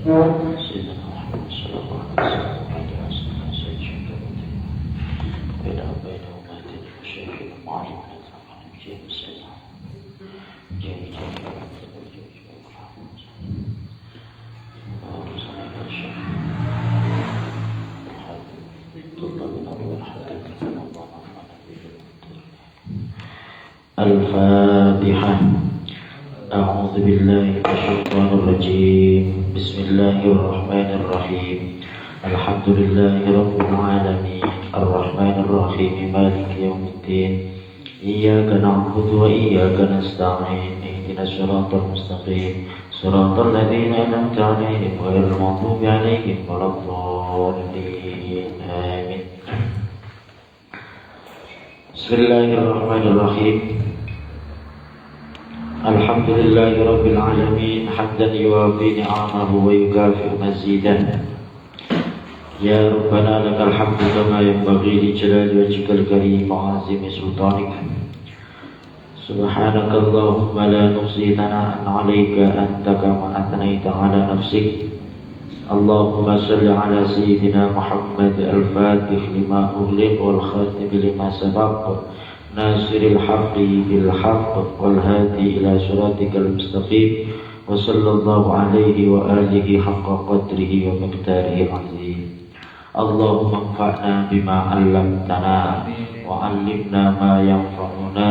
سيدنا محمد صلى الله عليه وسلم بين أمهات المشايخ المعلمين جيب السلام جيب الفاتحة. أعوذ بالله من الشيطان الرجيم. بسم الله الرحمن الرحيم. الحمد لله رب العالمين الرحمن الرحيم مالك يوم الدين. إياك نعبد وإياك نستعين. اهدنا الصراط المستقيم صراط الذين أنعمت عليهم غير المغضوب عليهم ولا الضالين. آمين. بسم الله الرحمن الرحيم. الحمد لله رب العالمين حمدا يوافي نعمه ويكافئ مزيدا. يا ربنا لك الحمد كما ينبغي لجلال وجهك الكريم وعظيم سلطانك. سبحانك اللهم لا نحصي ثناء عليك أنت كما أثنيت على نفسك. اللهم صل على سيدنا محمد الفاتح لما أغلق والخاتم لما سبق ناصر الحق بالحق والهادي إلى صراطك المستقيم. وصلى الله عليه وآله حق قدره ومقداره العظيم. اللهم انفعنا بما علمتنا وعلمنا ما ينفعنا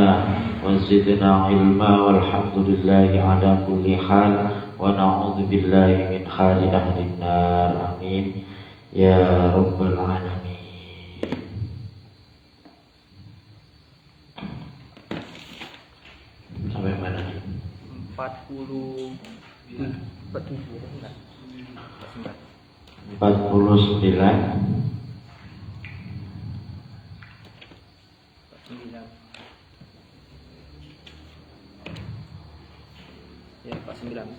وزدنا علما والحمد لله على كل حال ونعوذ بالله من حال أهل النار. آمين يا رب العالمين. Sampai mana? 49. Ya, 49.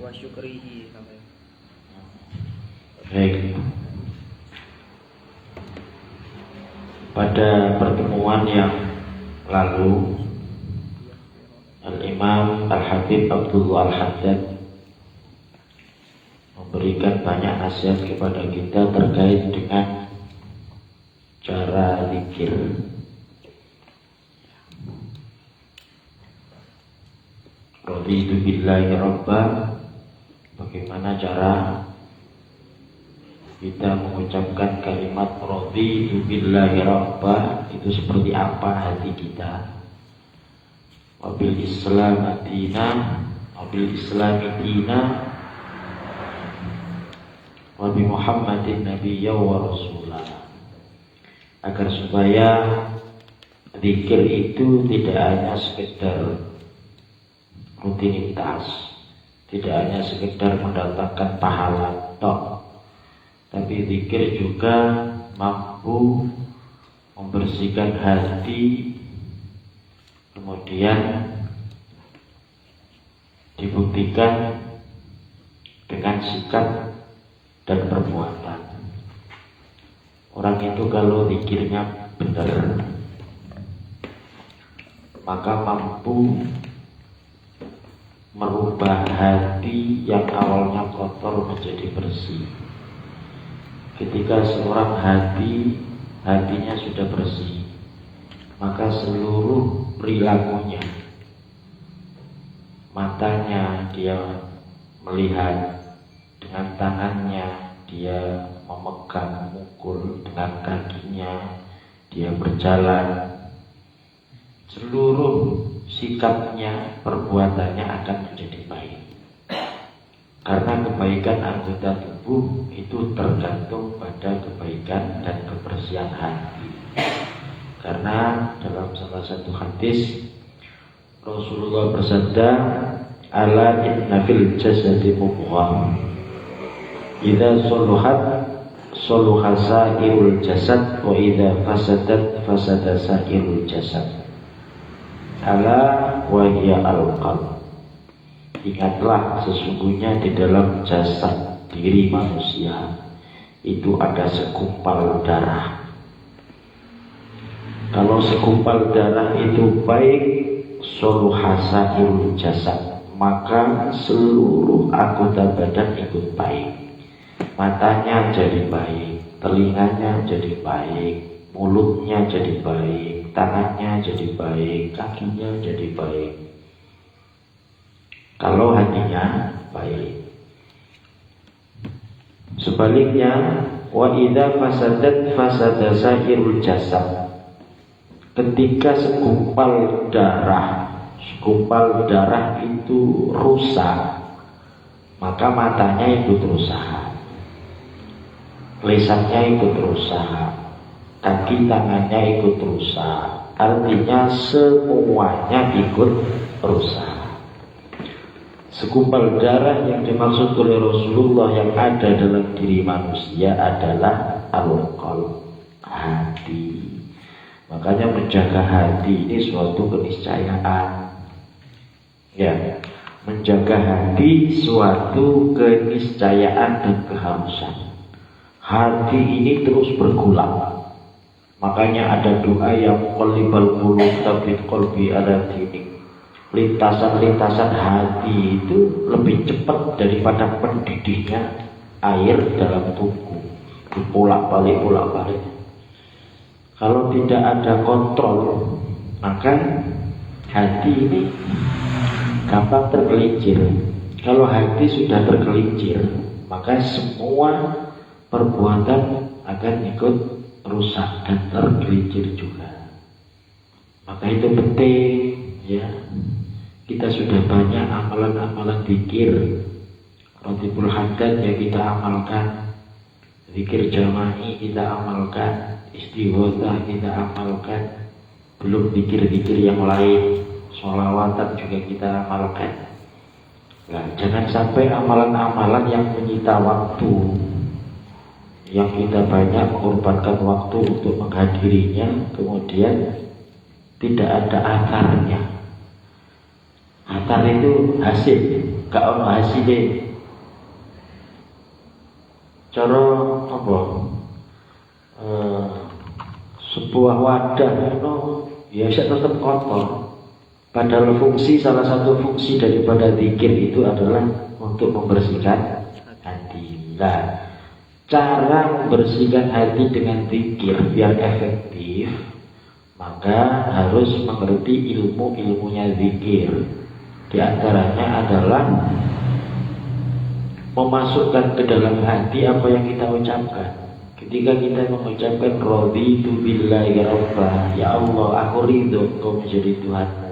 Wa syukrihi sampai. Baik. Pada pertemuan yang lalu Al-Imam Al-Habib Abdullah Al-Haddad memberikan banyak nasihat kepada kita terkait dengan cara zikir. Raditu billahi rabba. Bagaimana cara kita mengucapkan kalimat raditu billahi rabba, itu seperti apa hati kita. Wabil Islam dina, wabil Islami dina, wabi Muhammadin nabiyya wa rasulah. Agar supaya zikir itu tidak hanya sekedar rutinitas, tidak hanya sekedar mendatangkan pahala tok, tapi zikir juga mampu membersihkan hati. Kemudian dibuktikan dengan sikap dan perbuatan. Orang itu kalau zikirnya benar, maka mampu merubah hati yang awalnya kotor menjadi bersih. Ketika seorang hatinya sudah bersih, maka seluruh perilakunya, matanya dia melihat, dengan tangannya dia memegang, memukul, dengan kakinya dia berjalan, seluruh sikapnya, perbuatannya akan menjadi baik. Karena kebaikan anggota tubuh itu tergantung pada kebaikan dan kebersihan hati. Karena dalam salah satu hadis Rasulullah bersabda, ala inna fil jasadi mudghah, idza saluhat saluha sa'irul jasad wa idza fasadat fasada sa'irul jasad. Ala wa hiya al-qalb. Ingatlah, sesungguhnya di dalam jasad diri manusia itu ada segumpal darah. Kalau segumpal darah itu baik, soluhasa ilmu jasad, maka seluruh anggota badan ikut baik. Matanya jadi baik, telinganya jadi baik, mulutnya jadi baik, tangannya jadi baik, kakinya jadi baik. Kalau hatinya baik. Sebaliknya, wa idza fasadat fasada sairul jasad. Ketika segumpal darah itu rusak, maka matanya ikut rusak, lisannya ikut rusak, kaki tangannya ikut rusak. Artinya semuanya ikut rusak. Segumpal darah yang dimaksud oleh Rasulullah yang ada dalam diri manusia adalah al-qalb, hati. Makanya menjaga hati ini suatu keniscayaan. Ya, menjaga hati suatu keniscayaan dan keharusan. Hati ini terus bergulang. Makanya ada doa yang muqallibal qulub tsabbit qalbi ala dinik. Lintasan-lintasan hati itu lebih cepat daripada mendidihnya air dalam tubuh. Dipolak-balik. Kalau tidak ada kontrol, maka hati ini gampang tergelincir. Kalau hati sudah tergelincir, maka semua perbuatan akan ikut rusak dan tergelincir juga. Maka itu penting, ya. Kita sudah banyak amalan-amalan zikir, Ratibul Haddad ya kita amalkan, zikir jama'i kita amalkan, istighotsah kita amalkan, belum zikir-zikir yang lain, sholawatan juga kita amalkan. Nah, jangan sampai amalan-amalan yang menyita waktu, yang kita banyak mengorbankan waktu untuk menghadirinya, kemudian tidak ada akarnya. Akar itu hasil, gak ono hasilnya. Cara apa? Sebuah wadah itu ya tetap kotor. Padahal salah satu fungsi daripada zikir itu adalah untuk membersihkan hati. Nah, cara membersihkan hati dengan zikir biar efektif, maka harus mengerti ilmu-ilmunya zikir. Di antaranya adalah memasukkan ke dalam hati apa yang kita ucapkan. Ketika kita mengucapkan raditu billahi rabba, ya Allah aku ridho Engkau menjadi Tuhanmu,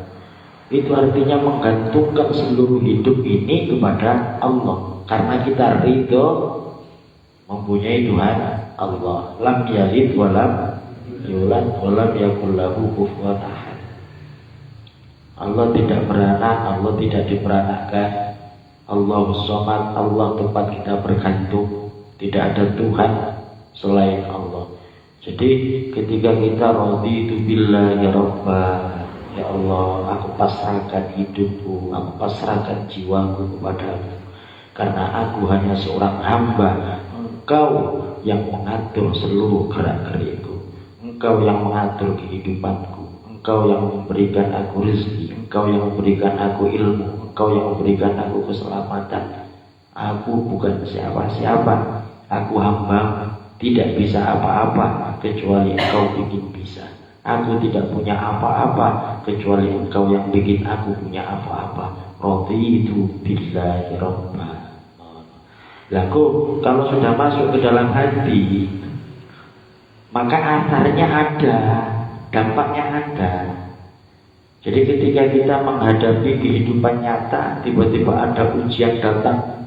itu artinya menggantungkan seluruh hidup ini kepada Allah. Karena kita ridho mempunyai Tuhan Allah. Lam yalid walam yulad walam yakul lahu kufuwan ahad. Allah tidak beranak, Allah tidak diperanakkan. Allahus Samad, Allah tempat kita bergantung. Tidak ada Tuhan selain Allah. Jadi ketika kita raditu billahi rabba, ya Allah aku pasrahkan hidupku, aku pasrahkan jiwaku kepadamu, karena aku hanya seorang hamba. Engkau yang mengatur seluruh gerak-gerikku, Engkau yang mengatur kehidupanku, Engkau yang memberikan aku rezeki, Engkau yang memberikan aku ilmu, Engkau yang memberikan aku keselamatan. Aku bukan siapa-siapa, aku hamba, tidak bisa apa-apa kecuali Engkau bikin bisa. Aku tidak punya apa-apa kecuali Engkau yang bikin aku punya apa-apa. Raditu billahi rabba. Lalu kalau sudah masuk ke dalam hati, maka asarnya ada, dampaknya ada. Jadi ketika kita menghadapi kehidupan nyata, tiba-tiba ada ujian datang,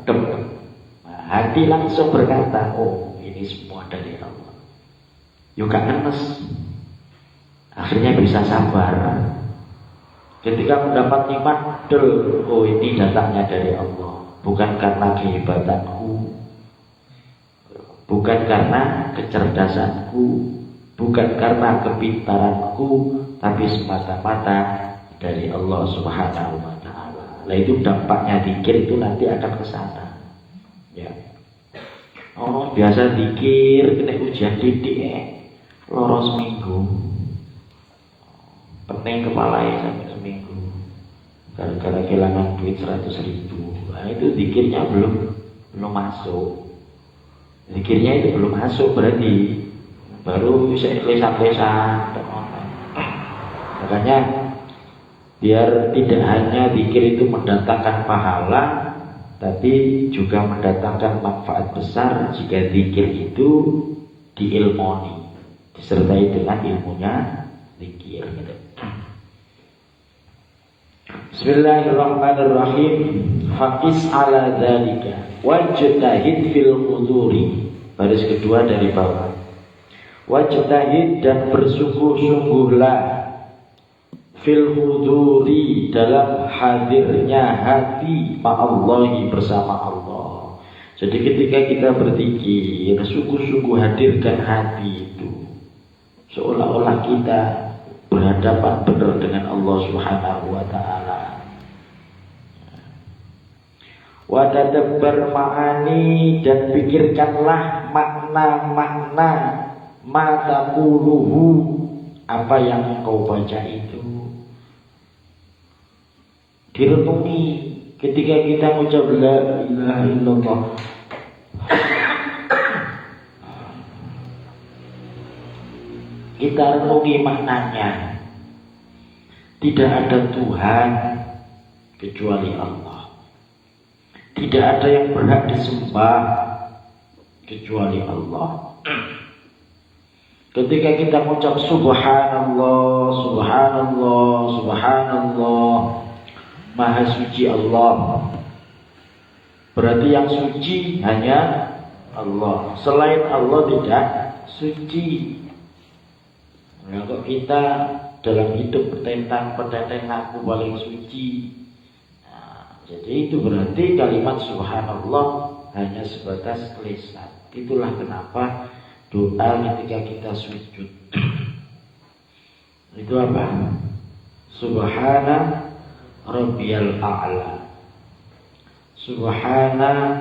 hati langsung berkata, oh ini semua dari Allah. Yuk gak ngenes. Akhirnya bisa sabar. Ketika mendapat nikmat, oh ini datangnya dari Allah. Bukan karena kehebatanku, bukan karena kecerdasanku, bukan karena kepintaranku, tapi semata-mata dari Allah Subhanahu wa Ta'ala. Nah itu dampaknya zikir itu nanti akan ke sana. Ya. Oh, biasa zikir kena ujian didik loro seminggu. Pening kepala sampai seminggu. gara-gara kehilangan duit 100.000. Nah, itu zikirnya belum masuk. Zikirnya itu belum masuk, berarti baru bisa ikhlas-ikhlasan. Makanya biar tidak hanya zikir itu mendatangkan pahala, tapi juga mendatangkan manfaat besar jika zikir itu diilmoni, disertai dengan ilmunya zikir. Bismillahirrahmanirrahim. Faqis ala dzalika wajtahid fil huduri. Baris kedua dari bawah. Wajtahid dan bersungguh-sungguhlah fil huduri dalam hadirnya hati ma'allahi bersama Allah. Jadi ketika kita berzikir, sungguh-sungguh hadirkan hati itu, seolah-olah kita berhadapan benar dengan Allah Subhanahu wa ta'ala. Wa tadabbar ma'ani, dan pikirkanlah makna-makna ma taquluhu, apa yang engkau baca itu. Direnungi ketika kita mengucap la ilaha illallah. Kita renungi maknanya. Tidak ada Tuhan kecuali Allah. Tidak ada yang berhak disembah kecuali Allah. Ketika kita mengucap subhanallah, subhanallah, subhanallah, maha suci Allah, berarti yang suci hanya Allah. Selain Allah tidak suci. Nah, kok kita dalam hidup petentang aku paling suci. Nah, jadi itu berarti kalimat subhanallah hanya sebatas lisan. Itulah kenapa doa ketika kita sujud itu apa? Subhana rabbiyal a'la. Subhana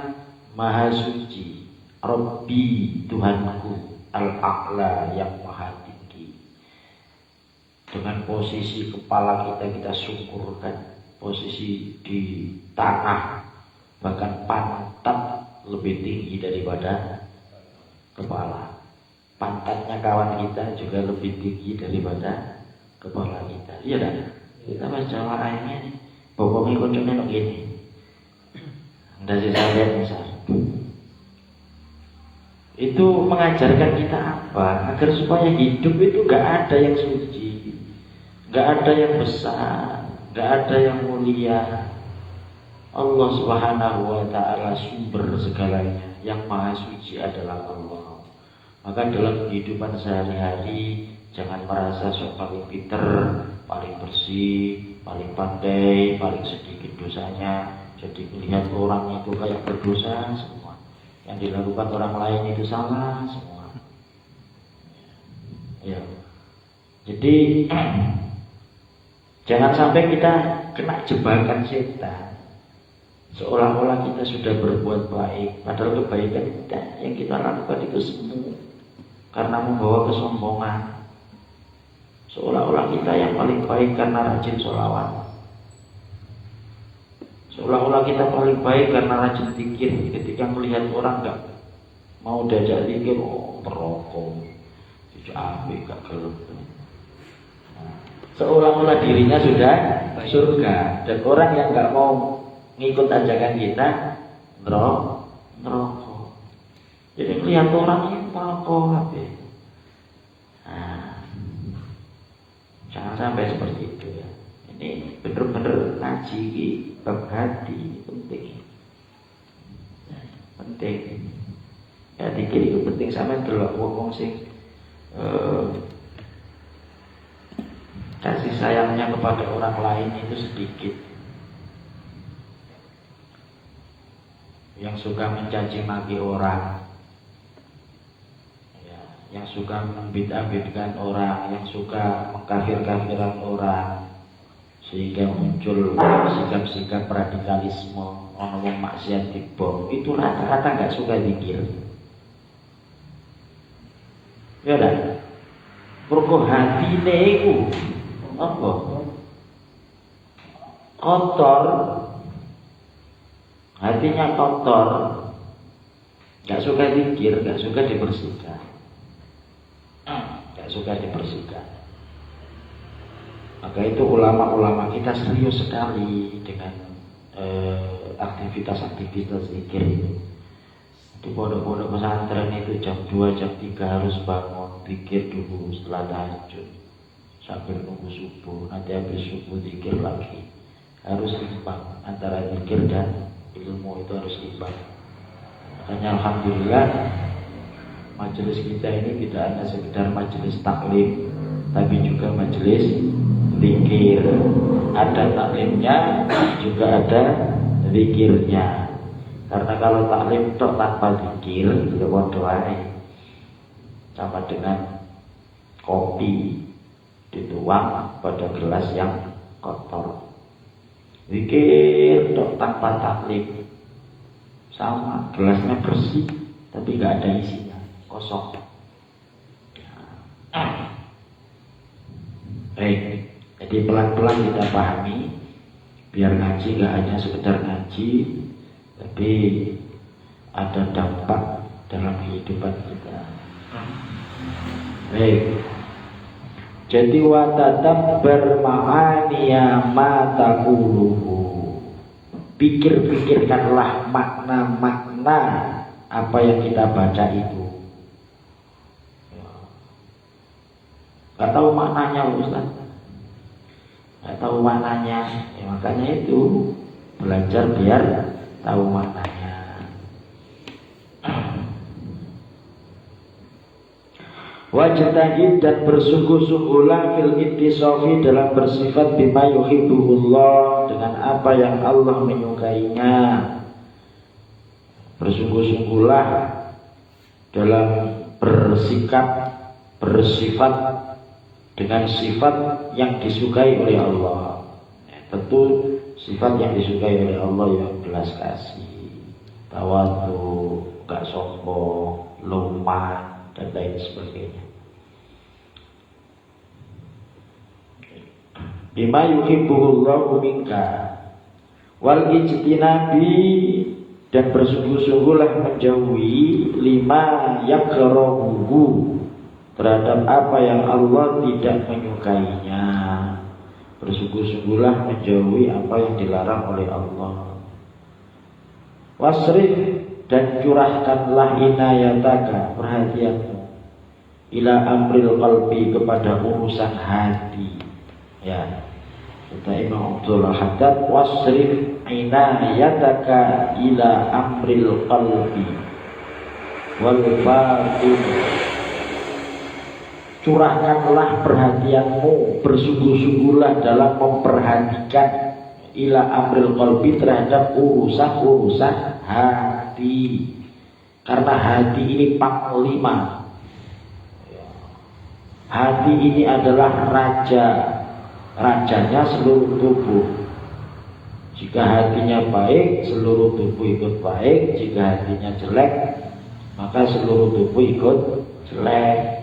maha suci, Rabbi Tuhanku, al-a'la yang maha tinggi. Dengan posisi kepala kita syukurkan, posisi di tanah, bahkan pantat lebih tinggi daripada kepala. Pantatnya kawan kita juga lebih tinggi daripada kepala kita. Iya kan? Kita baca ayatnya nih, pokoknya kucingnya no gini. Dari saya misal, itu mengajarkan kita apa? Agar supaya hidup itu gak ada yang suci, gak ada yang besar, gak ada yang mulia. Allah Subhanahu wa ta'ala sumber segalanya, yang maha suci adalah Allah. Maka dalam kehidupan sehari-hari jangan merasa sok paling pinter, paling bersih, paling pandai, paling sedikit dosanya. Jadi melihat orang itu kayak berdosa semua, yang dilakukan orang lain itu salah semua. Ya. Jadi jangan sampai kita kena jebakan setan, seolah-olah kita sudah berbuat baik, padahal kebaikan kita yang kita lakukan itu semua karena membawa kesombongan. Seolah-olah kita yang paling baik karena rajin sholawat, seolah-olah kita paling baik karena rajin zikir. Ketika melihat orang gak mau diajak zikir, oh merokok, tidak ambil, gak gelap. Seolah-olah dirinya sudah surga, dan orang yang gak mau ngikut ajakan kita merokok. Jadi melihat orang yang merokok habis. Nah, jangan sampai seperti itu ya. Ini bener-bener ngaji bab hati penting. Penting. Ya dikir itu penting, sampean delok wong sing kasih sayangnya kepada orang lain itu sedikit. Yang suka mencaci maki orang, yang suka membid'ah-bid'ahkan orang, yang suka mengkafir-kafiran orang, sehingga muncul sikap-sikap radikalisme, ngomong maksiat dibom, itu rata-rata nggak suka zikir. Ya dah, mergo hatine iku apa? kotor, hatinya kotor, gak suka zikir, gak suka dibersihkan, gak suka dibersihkan. Maka itu ulama-ulama kita serius sekali dengan aktivitas-aktivitas zikir itu. Di pondok-pondok pesantren itu jam 2, jam 3 harus bangun zikir dulu setelah tahajud sambil nunggu subuh. Nanti habis subuh zikir lagi. Harus imbang antara zikir dan ilmu, itu harus imbang. Makanya alhamdulillah majelis kita ini tidak hanya sekedar majelis taklim, tapi juga majelis zikir. Ada taklimnya, juga ada zikirnya. Karena kalau taklim tok tanpa zikir, ya waduh, sama dengan kopi dituang pada gelas yang kotor. Zikir tok tanpa taklim, sama gelasnya bersih, tapi nggak ada isinya, kosong. Baik, jadi pelan-pelan kita pahami, biar ngaji nggak hanya sekedar ngaji, tapi ada dampak dalam kehidupan kita. Baik. Jadi watadabbar ma'aniya ma taquluhu. Pikir-pikirkanlah makna-makna apa yang kita baca itu. Gak tahu maknanya Ustaz. Gak tahu maknanya. Ya, makanya itu belajar biar tahu maknanya. Wajtahid, dan bersungguh-sungguhlah fil ittisafi, dalam bersifat bima yuhibbullah, dengan apa yang Allah menyukainya. Bersungguh-sungguhlah dalam bersifat dengan sifat yang disukai oleh Allah. Tentu sifat yang disukai oleh Allah yang belas kasih, tawadhu, gak sombong, lemah, dan lain sebagainya. Bima yuhibbuhullahu minka wal ijtinabi, dan bersungguh-sungguhlah menjauhi lima yakrahuhu, terhadap apa yang Allah tidak menyukainya. Bersungguh-sungguhlah menjauhi apa yang dilarang oleh Allah. Wasrif, dan curahkanlah inayataka, perhatianmu, ila amril qalbi, kepada urusan hati. Ya, kata Imam Abdul Haddad, wasrif inayataka ila amril qalbi wal batin. Curahkanlah perhatianmu, bersungguh-sungguhlah dalam memperhatikan ila amril qalbi, terhadap urusan-urusan hati. Karena hati ini panglima. Hati ini adalah rajanya seluruh tubuh. Jika hatinya baik, seluruh tubuh ikut baik. Jika hatinya jelek, maka seluruh tubuh ikut jelek.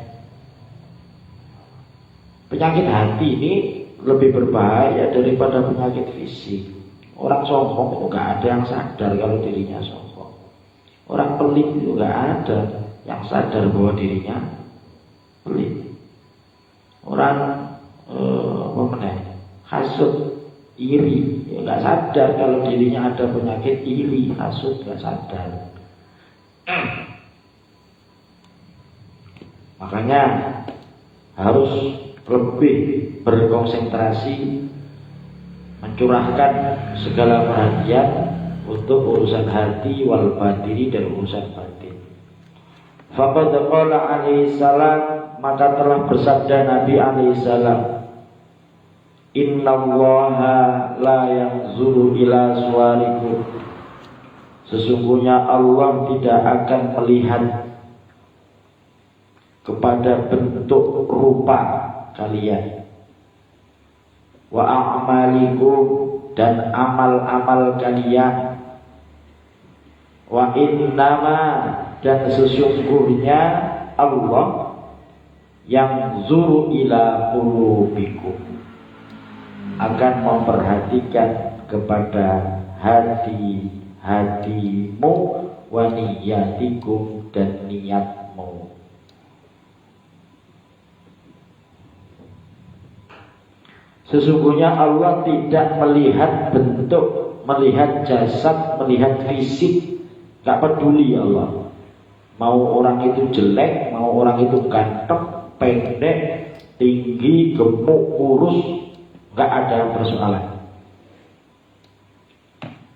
Penyakit hati ini lebih berbahaya daripada penyakit fisik. Orang sombong itu gak ada yang sadar kalau dirinya sombong. Orang pelit itu gak ada yang sadar bahwa dirinya pelit. Orang hasut, iri, ya gak sadar kalau dirinya ada penyakit iri, hasut, gak sadar. Makanya harus lebih berkonsentrasi, mencurahkan segala perhatian untuk urusan hati wal batini, dan urusan batin. Faqad qala alaihi salam, maka telah bersabda Nabi alaihi salam, innallaha la yanzuru ila suwarikum, sesungguhnya Allah tidak akan melihat kepada bentuk rupa kalian, wa a'malikum, dan amal-amal kalian, wa innama, dan sesungguhnya Allah yang zuru ila qulubikum, akan memperhatikan kepada hati-hatimu wa niyatikum dan niatmu. Sesungguhnya Allah tidak melihat bentuk, melihat jasad, melihat fisik, gak peduli Allah. Mau orang itu jelek, mau orang itu ganteng, pendek, tinggi, gemuk, kurus, gak ada persoalan.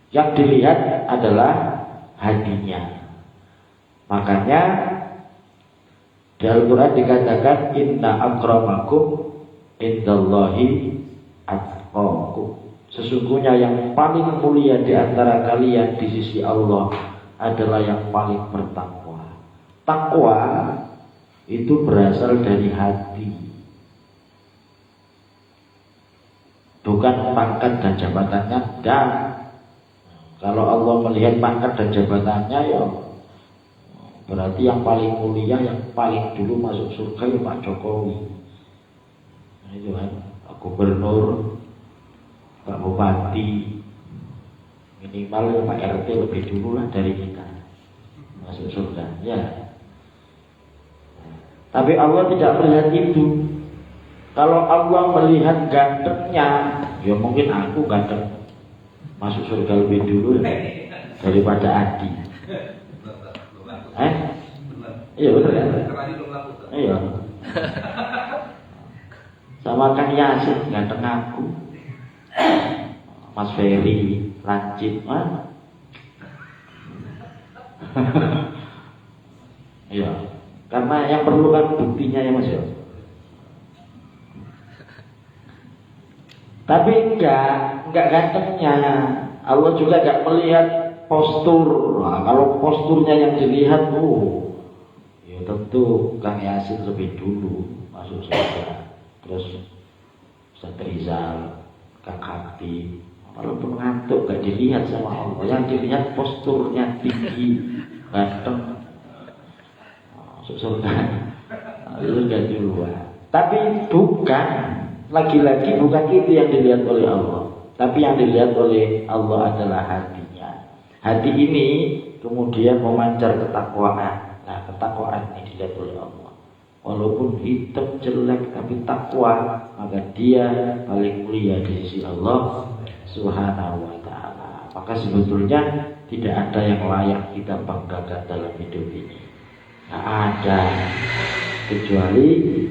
Yang dilihat adalah hatinya. Makanya di Al-Quran dikatakan inna akramakum indallahi atqakum. Sesungguhnya yang paling mulia di antara kalian di sisi Allah adalah yang paling bertakwa. Takwa itu berasal dari hati, bukan pangkat dan jabatannya. Dan kalau Allah melihat pangkat dan jabatannya, ya berarti yang paling mulia, yang paling dulu masuk surga ya Pak Jokowi. Nah, itu kan Pak Gubernur, Pak Bupati, minimal ya Pak RT lebih dulu lah dari kita masuk surga. Ya. Tapi Allah tidak melihat itu. Kalau Allah melihat gantengnya, ya mungkin aku ganteng masuk surga lebih dulu ya, daripada Adi. Iya betul ya. Iya. Sama Kang Yasin ganteng aku, Mas Ferry, Lancip, iya. Karena yang perlu kan buktinya ya Mas ya. Tapi enggak gantengnya. Allah juga enggak melihat postur. Nah, kalau posturnya yang dilihat, ya tentu Kang Yasin lebih dulu masuk surga. Terus Ustaz Rizal, Kang Hakti, walaupun ngantuk enggak dilihat sama Allah. Yang dilihat posturnya tinggi, ganteng, masuk surga. Itu enggak dulu. Tapi bukan. Lagi-lagi bukan itu yang dilihat oleh Allah, tapi yang dilihat oleh Allah adalah hatinya. Hati ini kemudian memancar ketakwaan. Nah, ketakwaan ini dilihat oleh Allah. Walaupun hitam jelek tapi takwa, maka dia paling mulia di sisi Allah Subhanahu wa ta'ala. Maka sebetulnya tidak ada yang layak kita banggakan dalam hidup ini. Tidak ada kecuali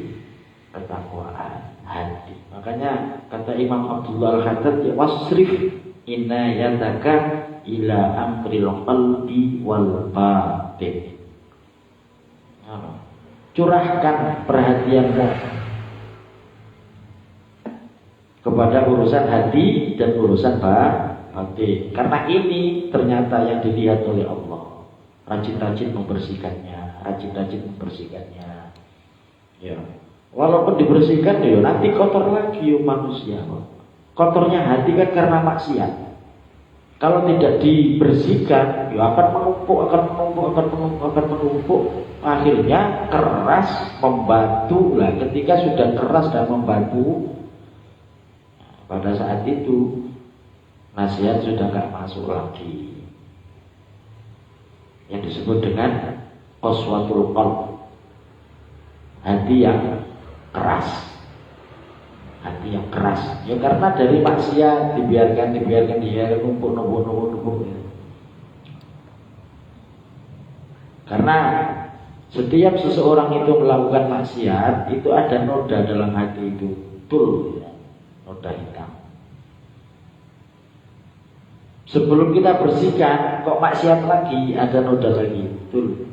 ketakwaan hati. Makanya kata Imam Abdullah Al-Haddad, ya wasrif inayataka ila amril qalbi wal batin. Curahkan perhatianmu kepada urusan hati dan urusan batin. Karena ini ternyata yang dilihat oleh Allah. Rajin-rajin membersihkannya, Ya. Walaupun dibersihkan ya nanti kotor lagi manusia. Kotornya hati kan karena maksiat. Kalau tidak dibersihkan ya akan menumpuk. Akhirnya keras membatu. Lah ketika sudah keras dan membatu, pada saat itu nasihat sudah gak masuk lagi. Yang disebut dengan qaswatul qalb. Hati yang keras, hati yang keras. Ya karena dari maksiat dibiarkan numpuk. Karena setiap seseorang itu melakukan maksiat, itu ada noda dalam hati itu, betul, ya, noda hitam. Sebelum kita bersihkan, kok maksiat lagi, ada noda lagi, betul.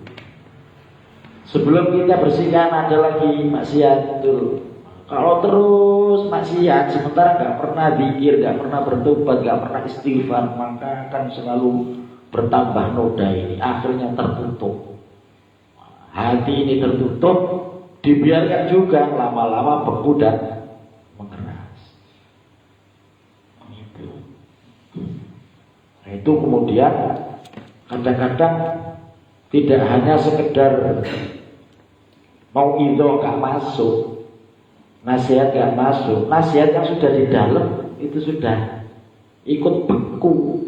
Sebelum kita bersihkan ada lagi maksiat dulu. Kalau terus maksiat sementara gak pernah zikir, gak pernah bertobat, gak pernah istighfar, maka akan selalu bertambah noda ini. Akhirnya tertutup. Hati ini tertutup, dibiarkan juga lama-lama beku dan mengeras. Itu kemudian kadang-kadang tidak hanya sekedar mau itu gak masuk, nasihat gak masuk, nasihat yang sudah di dalam itu sudah ikut beku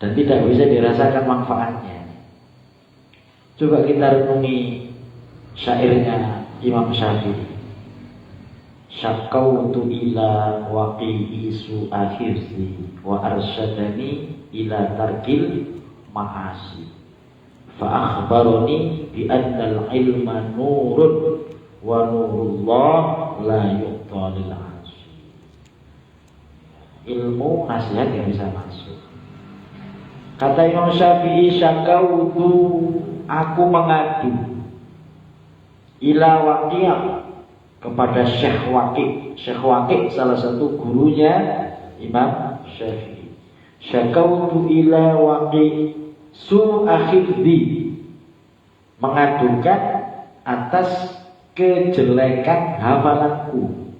dan tidak bisa dirasakan manfaatnya. Coba kita renungi syairnya Imam Syafi'i. Syakautu ila waqi'i su'akhirzi wa arsyadani ila tarkil ma'asi fa akhbarani bi annal ilma nurun wa nurullah la yu'ta lil 'asi. Ilmu nasihat yang bisa masuk. Kata Imam Syafi'i, syakautu, aku mengadu ila Waqi' kepada Syekh Waqi'. Syekh Waqi' salah satu gurunya Imam Syafi'i. Syakautu ila Waqi' su'akhidhi, mengadukan atas kejelekan hafalanku,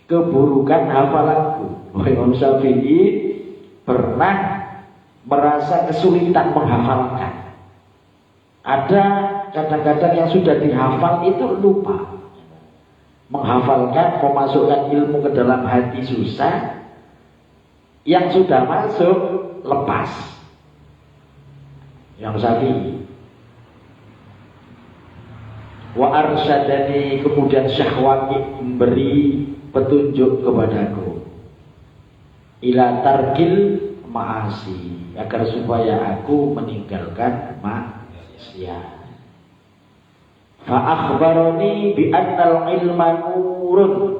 keburukan hafalanku. Imam Syafi'i pernah merasa kesulitan menghafalkan. Ada kadang-kadang yang sudah dihafal itu lupa. Menghafalkan, memasukkan ilmu ke dalam hati susah. Yang sudah masuk lepas. Yang Syafi'i. Wa arsyadani, kemudian Syekh Waqi' memberi petunjuk kepadaku ila tarkil ma'asi, agar supaya aku meninggalkan maksiat. Fa akhbarani bi annal ilma nurun.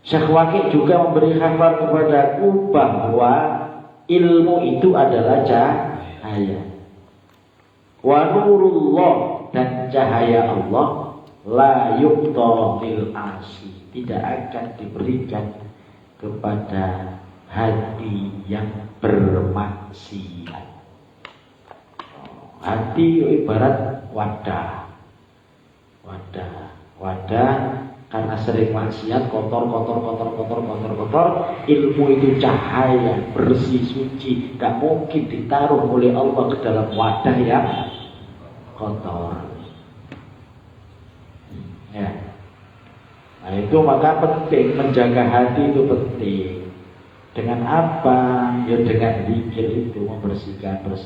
Syekh Waqi' juga memberi kabar kepadaku bahwa ilmu itu adalah cahaya. Wa nurullah, dan cahaya Allah la yu'ta lil 'asi, tidak akan diberikan kepada hati yang bermaksiat. Hati ibarat wadah. Karena sering maksiat, kotor. Ilmu itu cahaya, bersih, suci, gak mungkin ditaruh oleh Allah ke dalam wadah yang kotor. Ya. Nah itu maka penting, menjaga hati itu penting. Dengan apa? Ya dengan zikir itu, membersihkan terus,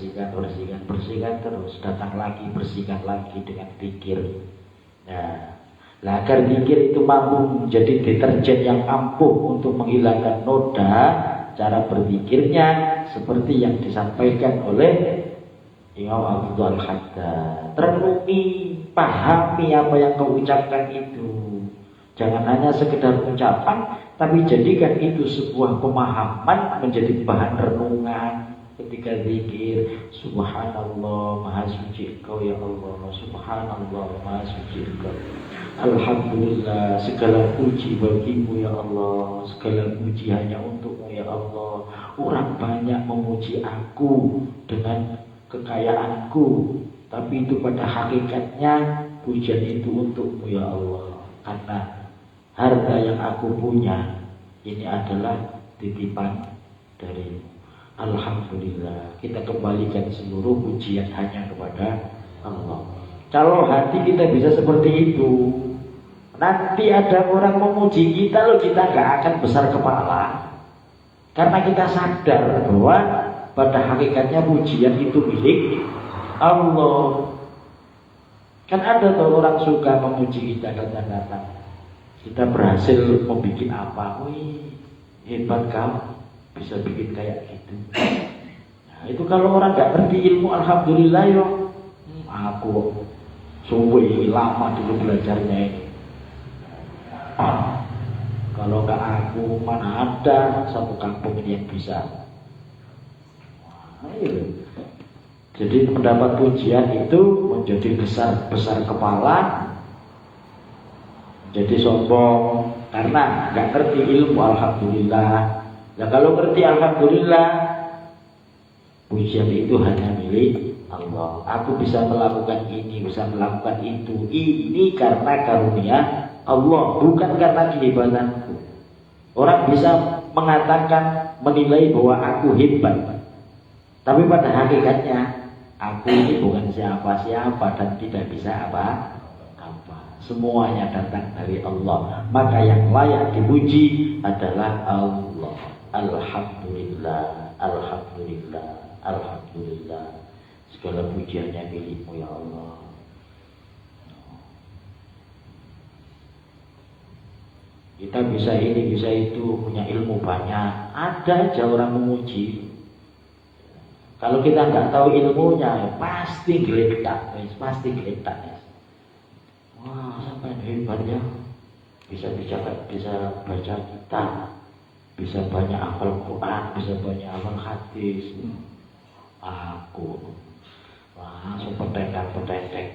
datang lagi, bersihkan lagi dengan zikir. Ya. Nah, agar zikir itu mampu menjadi deterjen yang ampuh untuk menghilangkan noda, cara berzikirnya seperti yang disampaikan oleh Imam Abdul Haddad. Renungi, pahami apa yang kau ucapkan itu. Jangan hanya sekedar ucapan, tapi jadikan itu sebuah pemahaman, menjadi bahan renungan ketika zikir. Subhanallah, maha suci Engkau ya Allah. Subhanallah, maha suci Engkau. Alhamdulillah, segala puji bagimu ya Allah. Segala puji hanya untukmu ya Allah. Orang banyak memuji aku dengan kekayaanku, tapi itu pada hakikatnya pujian itu untukmu ya Allah. Karena harta yang aku punya ini adalah titipan darimu. Alhamdulillah, kita kembalikan seluruh pujian hanya kepada Allah. Kalau hati kita bisa seperti itu, nanti ada orang memuji kita, loh, kita gak akan besar kepala. Karena kita sadar bahwa pada hakikatnya pujian itu milik Allah. Kan ada tuh orang suka memuji kita, kata-kata kita berhasil membuat apa, wih hebat kamu bisa bikin kayak gitu. Nah, itu kalau orang gak ngerti ilmu, alhamdulillah yo, aku suwe lama dulu belajarnya ini. Kalau gak aku, mana ada satu kampung ini yang bisa. Jadi mendapat pujian itu menjadi besar kepala, jadi sombong karena gak ngerti ilmu. Alhamdulillah. Nah kalau ngerti alhamdulillah, pujian itu hanya milik Allah. Aku bisa melakukan ini, bisa melakukan itu. Ini karena karunia Allah, bukan karena kehebatanku. Orang bisa mengatakan, menilai bahwa aku hebat, tapi pada hakikatnya aku ini bukan siapa-siapa dan tidak bisa apa-apa. semuanya datang dari Allah. Maka yang layak dipuji adalah Allah. Alhamdulillah, alhamdulillah, alhamdulillah. Segala pujiannya milikmu ya Allah. Kita bisa ini, bisa itu, punya ilmu banyak. Ada aja orang memuji. Kalau kita nggak tahu ilmunya, ya pasti geletak, pasti geletak. Wah, sampai hebat ya. Bisa baca kitab, bisa banyak hafal Quran, bisa banyak hafal hadis. Aku, wah, super petetek.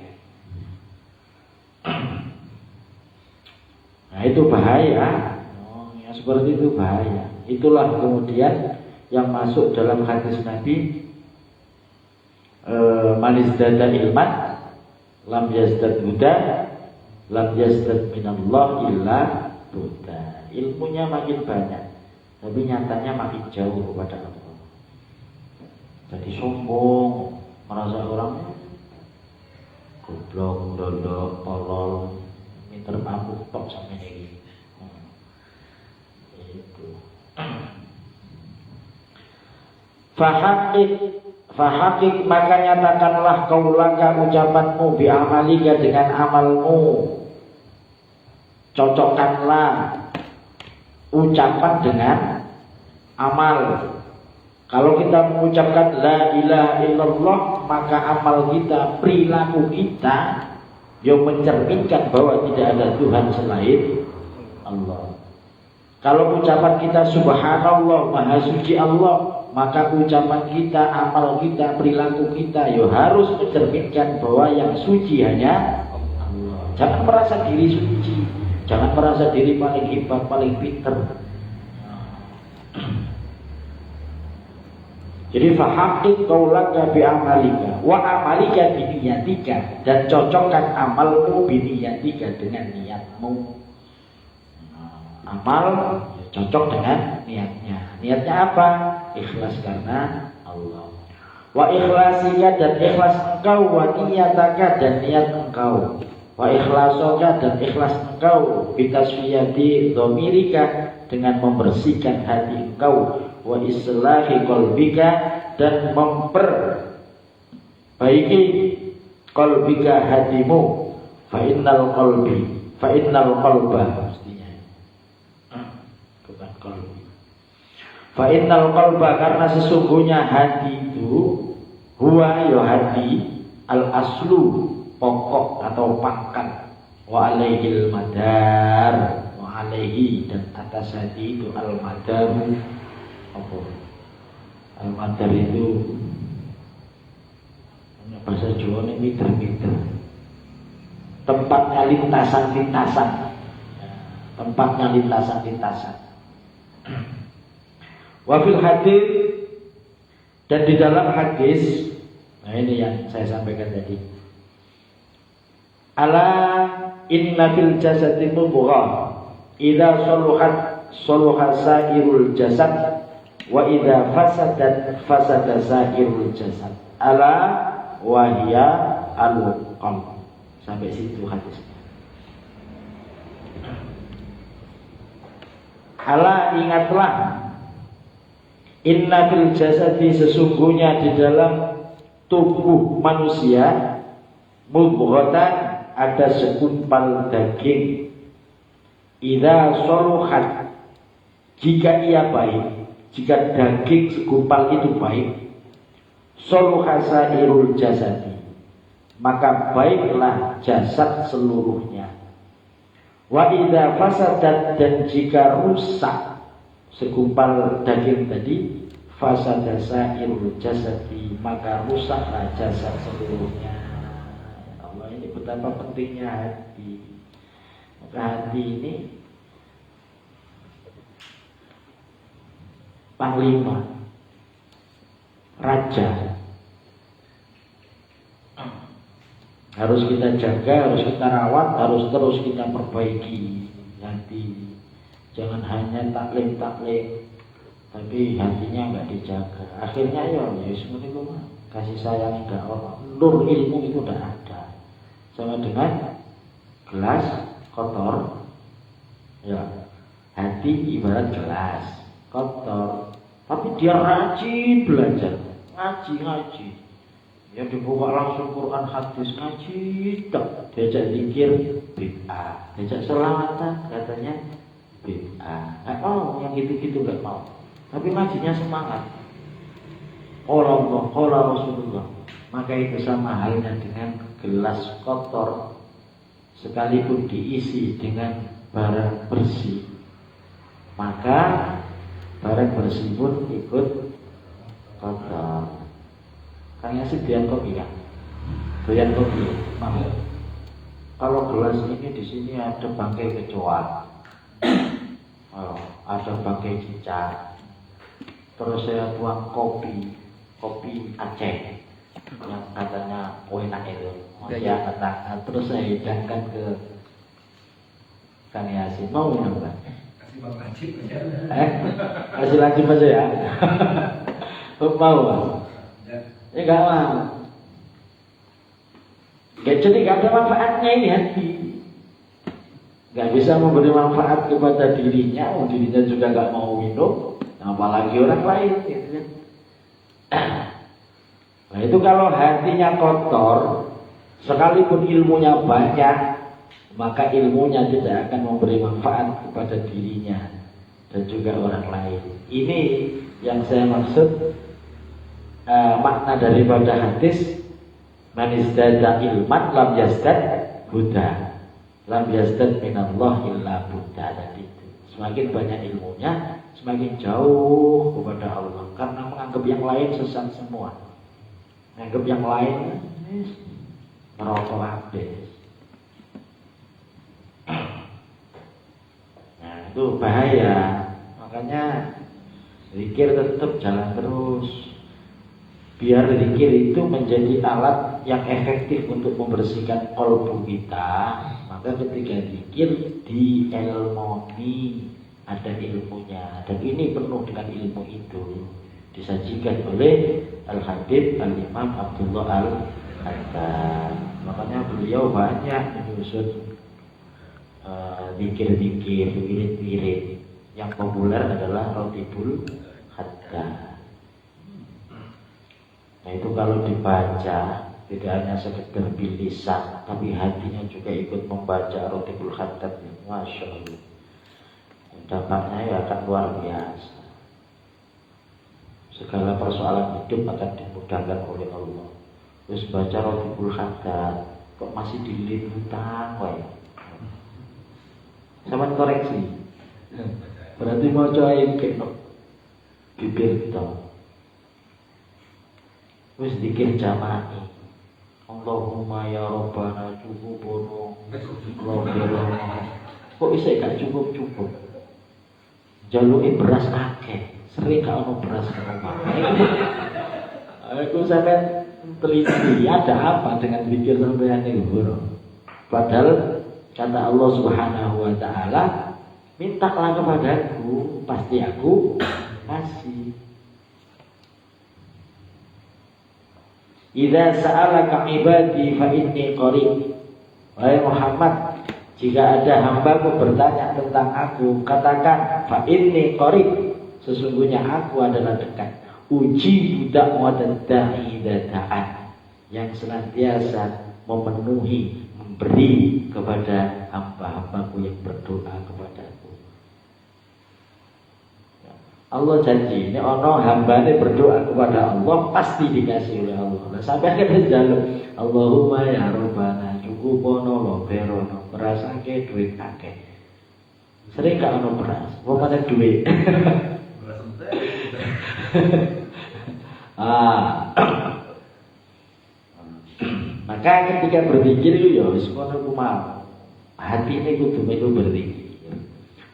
Nah itu bahaya. Yang seperti itu bahaya. Itulah kemudian yang masuk dalam hadis Nabi, manizdada ilman lam yazdad huda lam yazdad minallah illa huda. Ilmunya makin banyak, tapi nyatanya makin jauh kepada Allah. Jadi sombong, merasa orang goblok, dodok, tolol, minter mampu tok sampai ini. Itu. Fahaqik maka nyatakanlah kaulaka ucapanmu bi amalika dengan amalmu. Cocokkanlah ucapan dengan amal. Kalau kita mengucapkan la ilaha illallah, maka amal kita, perilaku kita yang mencerminkan bahwa tidak ada Tuhan selain Allah. Kalau ucapan kita subhanallah, maha suci Allah, maka ucapan kita, amal kita, perilaku kita ya harus mencerminkan bahwa yang suci hanya Allah. Jangan merasa diri suci, jangan merasa diri paling hebat, paling pinter. Jadi fahaqiq qaulaka bi amalika wa amalika bi niyatika, dan cocokkan amalmu bi niyatika dengan niatmu. Amal cocok dengan niatnya. Niatnya apa? Ikhlas karena Allah. Wa ikhlasika, dan ikhlas engkau, wa niyataka, dan niat engkau. Wa ikhlasoka, dan ikhlas engkau, bitasfiyati dhamirika, dengan membersihkan hati engkau, wa islahi qalbika, dan memperbaiki qalbika, hatimu. Fa innal qalba mestinya bukan qalbi. Fa innal qalba, karena sesungguhnya hati itu, huwa ya hati, al aslu, pokok atau pangkat, wa alaihil madar, wa alaihi, dan atas hati itu al madaru. Apa? Al-madar itu bahasa Jawa ini miter-miter, tempatnya lintasan-lintasan, tempatnya lintasan-lintasan. Wafil hadis, dan di dalam hadis, nah ini yang saya sampaikan tadi. Ala inna fil jasadi mudghah, idza saluha sairul jasad, wa idza fasadat fasada sairul jasad. Ala wahya al-qalb. Sampai situ hadisnya. Ala, ingatlah, inna fil jasadi, sesungguhnya di dalam tubuh manusia, mudghatan, ada segumpal daging. Idza saluhat, jika ia baik, jika daging segumpal itu baik, saluha sairul jasadi, maka baiklah jasad seluruhnya. Wa idza fasadat, dan jika rusak segumpal daging tadi, fasada sairul jasadi, maka rusaklah jasad seluruhnya. Ya Allah, ini betapa pentingnya hati. Maka hati ini panglima, raja, harus kita jaga, harus kita rawat, harus terus kita perbaiki hati. Jangan hanya taklim, tapi hatinya nggak dijaga. Akhirnya ya seperti itu, kasih sayang nggak orang, nur ilmu itu udah ada, sama dengan gelas kotor, ya hati ibarat gelas kotor, tapi dia rajin belajar, ngaji, ya dibuka langsung Quran hadis ngaji, diajak zikir bid'ah, diajak selawatan katanya bid'ah, nggak mau yang gitu-gitu nggak mau, tapi ngajinya semangat. Qala Allah, qala Rasulullah. Maka itu sama halnya dengan gelas kotor sekalipun diisi dengan barang bersih, maka barang bersih pun ikut kotor. Kayaknya sih doyan kopi ya, doyan kopi. Mau? Kalau gelas ini di sini ada bangkai kecoa, ada bangkai cicak, terus saya tuang kopi Aceh yang katanya enak itu, ya kata, terus saya hidangkan ke Kang Yasin, mau minum kan? Kasih Bang Najib aja. Kasih Najib aja ya. Mau Mas? Ya nggak mau. Jadi nggak ada manfaatnya ini hati. Nggak bisa memberi manfaat kepada dirinya, dirinya juga nggak mau minum, apalagi orang lain. Gitu kan? Nah itu kalau hatinya kotor, sekalipun ilmunya banyak, maka ilmunya tidak akan memberi manfaat kepada dirinya dan juga orang lain. Ini yang saya maksud, makna daripada hadis man izdada ilman lam yazdad huda, lam yazdad minallah illa buddha. Tadi itu semakin banyak ilmunya, semakin jauh kepada Allah, karena menganggap yang lain sesat semua, menganggap yang lain merokok habis. Nah itu bahaya. Makanya zikir tetap jalan terus, biar zikir itu menjadi alat yang efektif untuk membersihkan qalbu kita. Maka ketika zikir diilmoni, ada ilmunya, dan ini penuh dengan ilmu itu disajikan oleh Al-Habib Al-Imam Abdullah Al-Haddad. Makanya beliau banyak menyusun zikir-zikir, wirid-wirid. Yang populer adalah Ratibul Haddad. Nah itu kalau dibaca tidak hanya sekedar bilisan, tapi hatinya juga ikut membaca Ratibul Haddad. Masya Allah, dampaknya ya akan luar biasa. Segala persoalan hidup akan dimudahkan oleh Allah. Terus baca Ratibul Haddad, kok masih dililit hutang, sama koreksi. Berarti mau cobain kena bibir tau. Wis dikir jama'i. Allahumma ya Rabbana cukupono. Kok bisa gak cukup? Jaluki beras akeh. Sering gak ono beras ke rumah. Aku sampai teliti ada apa dengan pikir sampean niku. Padahal kata Allah Subhanahu wa taala, mintalah kepadaku, pasti aku kasih. Idza sa'alaka ibadi fa inni qarib. Wahai Muhammad, jika ada hambaku bertanya tentang aku, katakan fa inni qarib, sesungguhnya aku adalah dekat. Uji budak da'i dada'an, yang senantiasa memenuhi, memberi kepada hamba-hambaku yang berdoa kepadaku. Allah janji, ini ono hambane berdoa kepada Allah pasti dikasih oleh Allah. Nah, sampai akhirnya jaluk, Allahumma ya Rabbana cukupono lo berono beras akeh duit akeh. Sering gak ono beras, pokoknya duit. Maka ketika berzikir itu ya semuanya kumal. Hati ini kudu melu berzikir.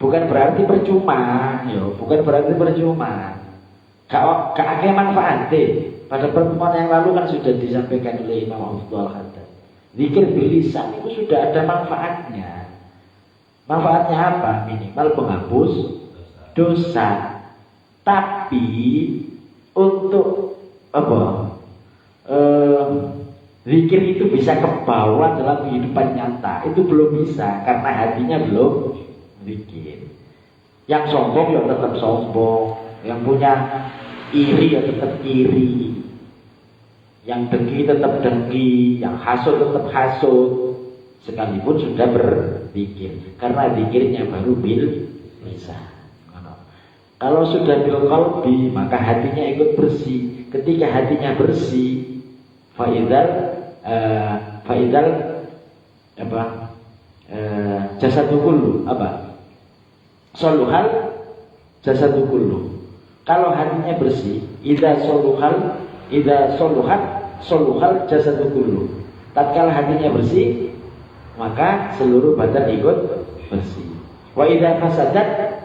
Bukan berarti percuma, ya, bukan berarti percuma. Gak ada manfaatnya. Pada pertemuan yang lalu kan sudah disampaikan oleh Imam Abdul Haddad. Zikir bilisan itu sudah ada manfaatnya. Manfaatnya apa? Minimal penghapus dosa. Tapi untuk apa? Zikir itu bisa kebawa dalam kehidupan nyata. Itu belum bisa karena hatinya belum zikir. Yang sombong ya tetap sombong, yang punya iri ya tetap iri, yang dengki tetap dengki, yang hasud tetap hasud, sekalipun sudah berzikir. Karena zikirnya baru bil lisan. Kalau sudah bil qalbi, maka hatinya ikut bersih. Ketika hatinya bersih, faidal jasadu kullu soluhal jasadu kullu. Kalau hatinya bersih, idza soluhal jasadu kullu. Tatkala hatinya bersih, maka seluruh badan ikut bersih. Wa idza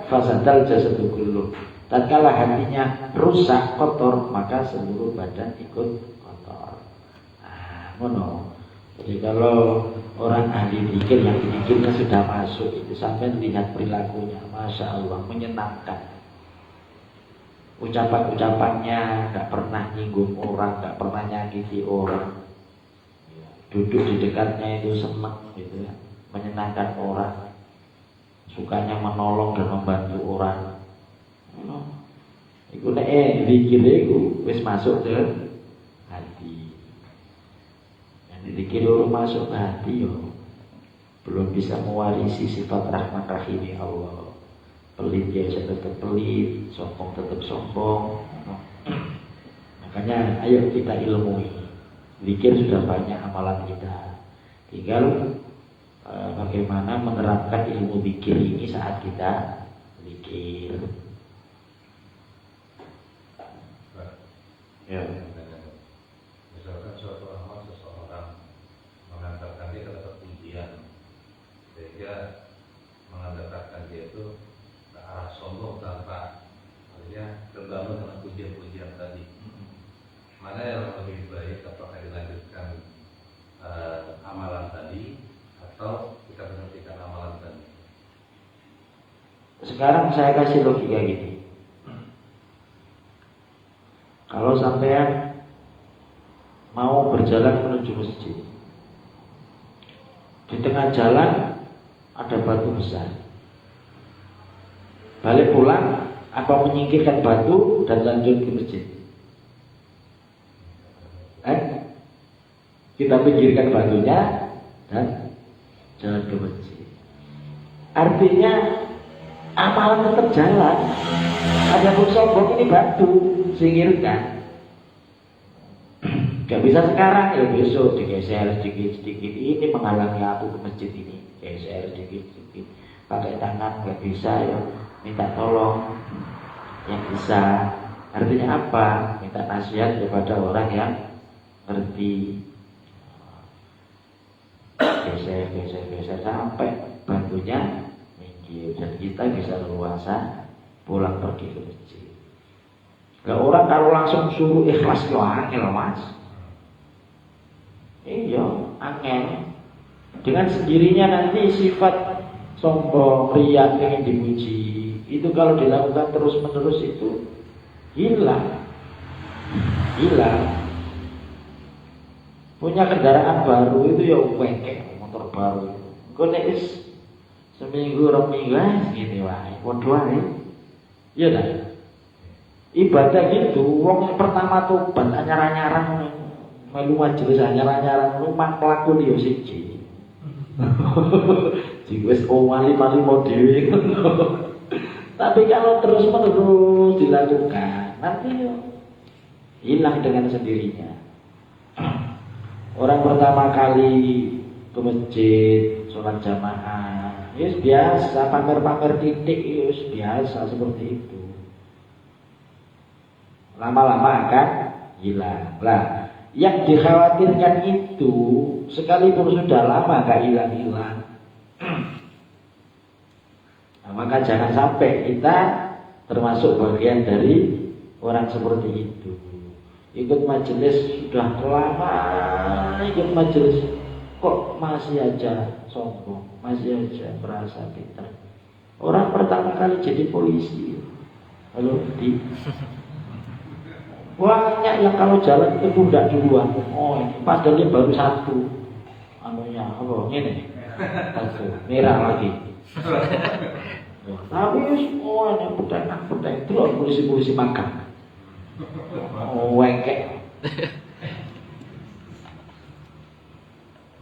fasadal jasadu kullu. Tatkala hatinya rusak, kotor, maka seluruh badan ikut kotor. Ngono. Jadi kalau orang ahli zikir yang zikirnya sudah masuk itu sampai lihat perilakunya, masya Allah, menyenangkan. Ucapan-ucapannya nggak pernah nyinggung orang, nggak pernah nyakiti orang. Duduk di dekatnya itu senang gitu ya, menyenangkan orang. Sukanya menolong dan membantu orang. Iku nek zikir iku wis masuk ke hati. Zikir orang masuk ke hati yo belum bisa mewarisi sifat rahman rahim Allah. Pelit ya tetap pelit, sombong tetap sombong. Makanya ayo kita ilmui. Zikir sudah banyak amalan kita. Tinggal bagaimana menerapkan ilmu zikir ini saat kita zikir. Ya. Misalkan suatu amal seseorang mengantarkan dia ke tempat pujian, sehingga mengantarkan dia itu ke arah sombong tanpa artinya terbangun dengan pujian-pujian tadi. Mana yang lebih baik, apakah dilanjutkan amalan tadi atau kita berhentikan amalan tadi? Sekarang saya kasih logika gini. Kalau sampean mau berjalan menuju masjid, di tengah jalan ada batu besar. Balik pulang, apa menyingkirkan batu dan lanjut ke masjid? Kita pinggirkan batunya dan jalan ke masjid. Artinya amalan tetap jalan. Ada pun sombong ini batu, singkirkan. Gak bisa sekarang, ya besok digeser sedikit-sedikit. Ini menghalangi aku ke masjid ini. Geser sedikit-sedikit. Pakai tangan gak bisa, ya minta tolong yang bisa. Artinya apa? Minta nasihat kepada orang yang ngerti. Geser sampai batunya minggir dan kita bisa leluasa pulang pergi ke masjid. Gak orang kalau langsung suruh ikhlas yo angel mas. Iya angel. Dengan sendirinya nanti sifat sombong, riak, ingin dipuji itu kalau dilakukan terus menerus itu hilang. Punya kendaraan baru itu ya wengkek motor baru. Kok nek wis seminggu rong minggu gini wae, padha wae. Iya dah. Ibadah gitu, wong yang pertama tobat anyar-anyaran melu majelis anyar-anyaran rumah pelaku yo siji. Jika wis wali-wali mau dhewe. Tapi kalau terus-menerus dilakukan, nanti hilang dengan sendirinya. Orang pertama kali ke masjid, sholat jamaah, ya biasa, pamer-pamer titik, ya biasa seperti itu. Lama-lama akan hilang. Lah, yang dikhawatirkan itu sekalipun sudah lama gak hilang-hilang. Nah, maka jangan sampai kita termasuk bagian dari orang seperti itu. Ikut majelis sudah lama, ikut majelis kok masih aja sombong, masih aja merasa pintar. Orang pertama kali jadi polisi, lalu Banyak yang kalau jalan itu pundak duluan. Oh, ini padahal dia baru satu. Anunya apa? Ini. Satu. Merah lagi. Tapi semua yang pedang itu loh polisi-polisi makan. Oh, wengkek.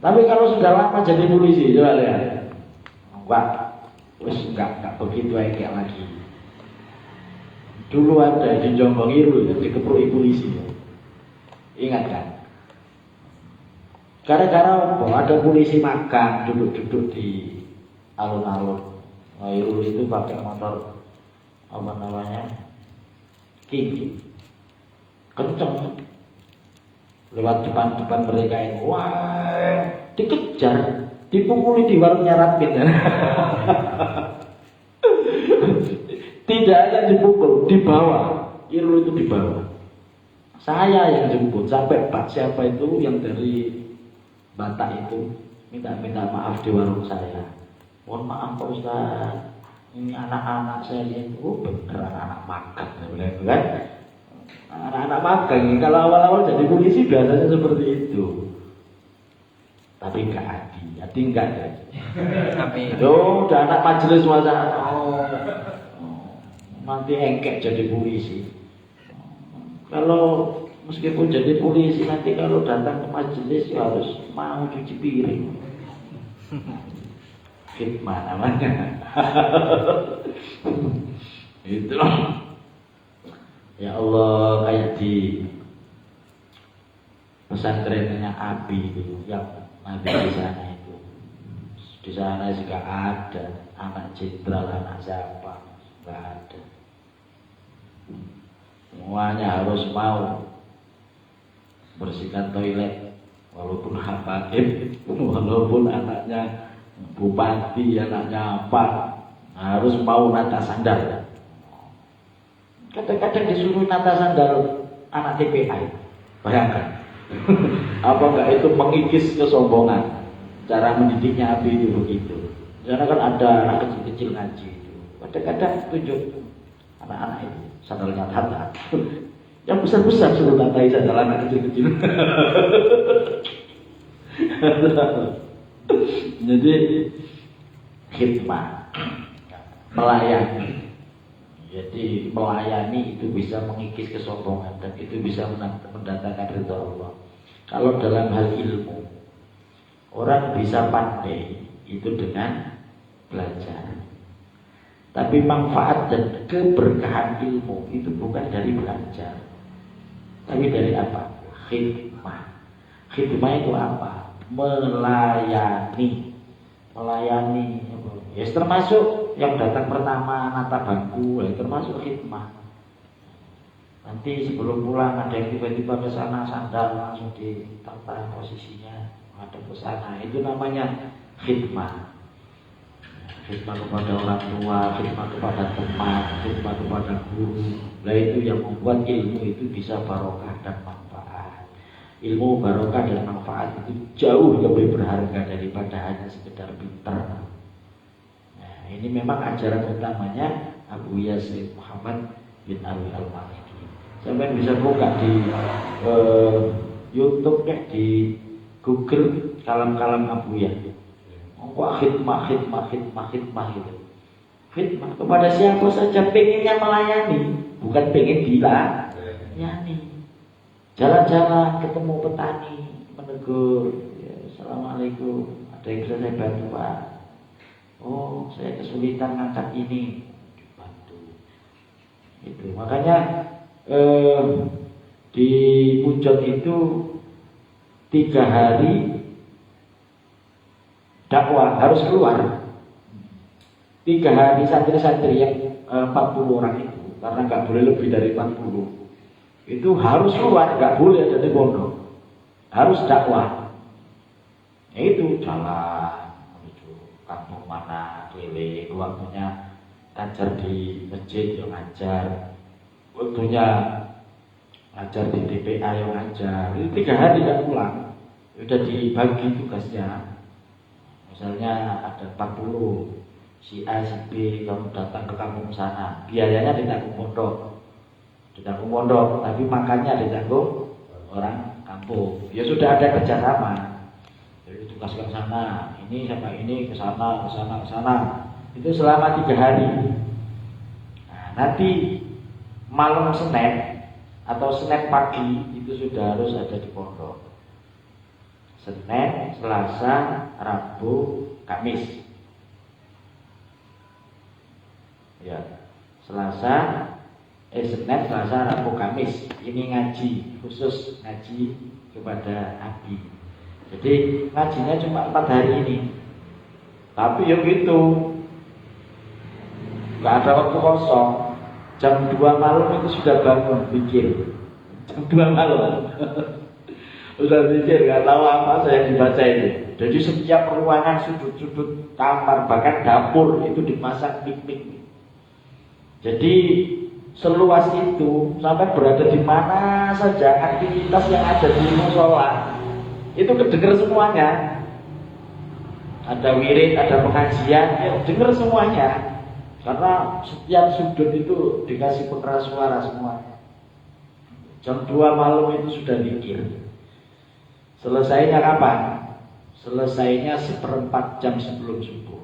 Tapi kalau sudah lama jadi polisi, coba lihat. Enggak, wes enggak begitu wengkek lagi. Dulu ada di Jombang Iru yang dikeproi polisi. Ingat kan? Gara-gara apa? Ada polisi makan duduk-duduk di alun-alun. Irul itu pakai motor apa namanya, King, kenceng lewat depan mereka ini, wah dikejar, dipukuli di warungnya Rapin. Tidak hanya dipukul, dibawa, Irul itu dibawa. Saya yang jemput sampai Pak siapa itu yang dari Batak itu minta maaf di warung saya. Mohon maaf Pak Ustaz, ini anak-anak saya lihat, bener anak-anak makan, kan? Anak-anak makan, kalau awal-awal jadi polisi biasanya seperti itu. Tapi enggak Adi enggak ya. Loh, udah anak majelis masa, nanti engkek jadi polisi. Kalau meskipun jadi polisi, nanti kalau datang ke majelis ya harus mau cuci piring. Khidmah namanya. Itu. Ya Allah, kayak di pesantrennya Abi itu, yang Nabi di sana itu. Di sana juga ada anak jenderal, anak siapa, nggak ada. Semuanya harus mau bersihkan toilet, walaupun habaib, walaupun anaknya bupati, anaknya apa, harus mau nata sandal. Kadang-kadang disuruh nata sandal anak TPA. Bayangkan. Apa enggak itu mengikis kesombongan? Cara mendidiknya Abi itu begitu. Karena kan ada anak kecil-kecil ngaji itu. Kadang-kadang tunjuk anak-anak itu sandalnya tata. Yang besar-besar suruh natai sandal anak kecil-kecil. Jadi khidmah, melayani. Jadi melayani itu bisa mengikis kesombongan dan itu bisa mendatangkan ridha Allah. Kalau dalam hal ilmu, orang bisa pandai itu dengan belajar. Tapi manfaat dan keberkahan ilmu itu bukan dari belajar, tapi dari apa? Khidmah. Khidmah itu apa? Melayani. Ya termasuk yang datang pertama nata bangku, ya termasuk khidmah. Nanti sebelum pulang ada yang tiba-tiba ke sana sandal langsung ditata posisinya menghadap ke sana. Itu namanya khidmah. Khidmah kepada orang tua, khidmah kepada teman, khidmah kepada guru. Nah itu yang membuat ilmu itu bisa barokah dan manfaat. Ilmu barokah dan manfaat itu jauh lebih berharga daripada hanya sekedar pintar. Nah, ini memang ajaran utamanya Abu Yazid Muhammad bin Ali Al-Maliki. Sampai bisa buka di YouTube ya, di Google kalam-kalam Abu Yazid. Khidmah gitu. Khidmah kepada siapa saja, pengennya melayani, bukan pengen dilayani. Jalan-jalan ketemu petani, menegur, ya, Assalamualaikum, ada yang bisa saya bantu Pak? Oh, saya kesulitan ngangkat ini, dibantu. Itu makanya di Pujon itu 3 hari dakwah harus keluar. 3 hari santri-santri yang 40 orang itu, karena nggak boleh lebih dari 40. Itu harus keluar, nggak boleh ada di pondok, harus dakwah. Itu jalan menuju kampung mana, keliling, waktunya ngajar di masjid yang ngajar, waktunya ngajar di TPA yang ngajar. Itu 3 hari nggak pulang, udah dibagi tugasnya. Misalnya ada 40, si A, si B, kamu datang ke kampung sana, biayanya ditanggung pondok. ditanggung pondok, tapi makannya ditanggung orang kampung. Ya sudah ada kerjasama. Jadi tugas ke sana, ini sama ini ke sana, ke sana, ke sana. Itu selama 3 hari. Nah, nanti malam Senin atau Senin pagi itu sudah harus ada di pondok. Senin, Selasa, Rabu, Kamis. Ya, Senin, Selasa, Rabu, Kamis. Ini ngaji, khusus ngaji kepada Nabi. Jadi ngajinya cuma 4 hari ini. Tapi ya gitu, nggak ada waktu kosong. Jam 2 malam itu sudah bangun pikir. Jam 2 malam udah pikir, nggak tahu apa saya dibaca itu. Jadi setiap ruangan, sudut-sudut kamar, bahkan dapur itu dimasak mik-mik. Jadi seluas itu, sampai berada di mana saja aktivitas yang ada di musola itu kedengar semuanya. Ada wirid, ada pengajian, ya dengar semuanya. Karena setiap sudut itu dikasih pengeras suara semuanya. Jam 2 malam itu sudah mikir. Selesainya kapan? Selesainya 1/4 jam sebelum subuh.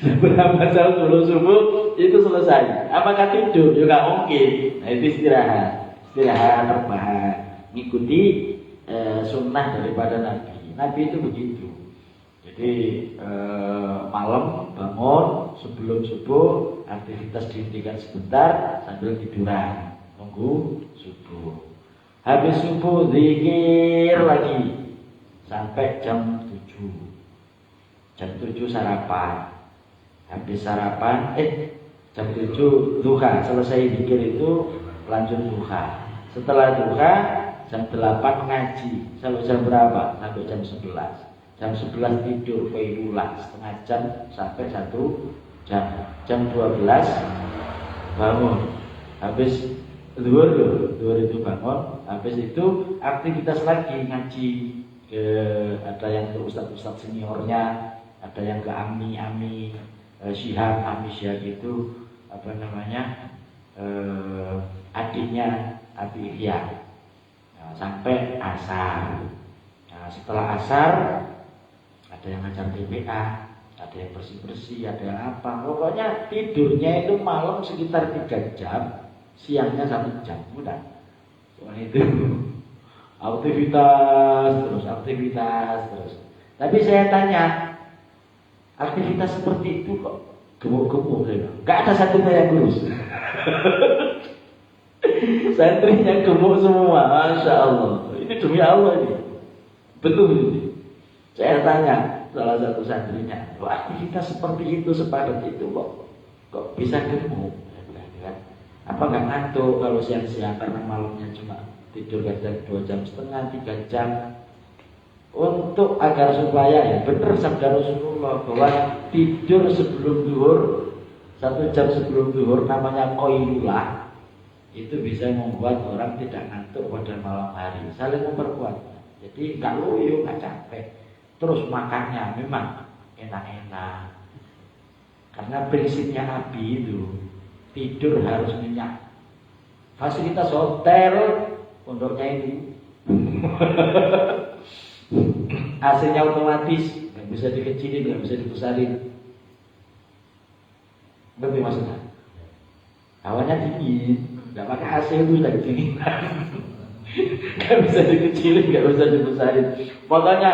Seberapa jam sebelum subuh itu selesai. Apakah tidur? Juga mungkin. Nah, itu istirahat rebahan, ngikuti sunnah daripada Nabi. Nabi itu begitu. Jadi malam bangun sebelum subuh, aktivitas dihentikan sebentar sambil tiduran, tunggu subuh. Habis subuh zikir lagi sampai jam 7. Jam 7 sarapan. Habis sarapan jam 7 duha, selesai zikir itu lanjut duha. Setelah duha jam 8 ngaji. Sampai jam berapa? Sampai jam 11. Jam 11 tidur qailulah setengah jam sampai 1 jam. Jam 12 bangun. Habis zuhur itu bangun. Habis itu aktivitas lagi ngaji. Ada yang ke ustadz seniornya, ada yang ke ami syihab, itu apa namanya, adiknya Abi Ihya. Nah, sampai asar. Nah, setelah asar ada yang ngajar TPA, ada yang bersih-bersih, ada yang apa. Pokoknya tidurnya itu malam sekitar 3 jam, siangnya 1 jam. Udah. Soal itu aktivitas terus. Tapi saya tanya, aktivitas seperti itu kok gemuk-gemuk? Gak ada satu yang lurus. Santrinya gemuk semua, Masya Allah. Ini demi Allah ini. Betul ini. Saya tanya salah satu santrinya, aktivitas seperti itu, sepadat itu kok bisa gemuk? Apa nggak ngantuk kalau siang-siang karena malamnya cuma tidur kadang 2 jam setengah, 3 jam? Untuk agar supaya ya benar sabda Rasulullah bahwa tidur sebelum zuhur 1 jam sebelum zuhur namanya qailulah, itu bisa membuat orang tidak ngantuk pada malam hari, saling memperkuat. Jadi nggak loyo, nggak capek. Terus makannya memang enak-enak. Karena prinsipnya Nabi itu tidur harus nyenyak. Fasilitas hotel pondoknya ini AC-nya otomatis, nggak bisa dikecilin, nggak bisa dibesarin. Berarti maksudnya hawanya dingin, nggak pakai AC itu lagi dingin. Nggak bisa dikecilin, nggak bisa dibesarin. Pokoknya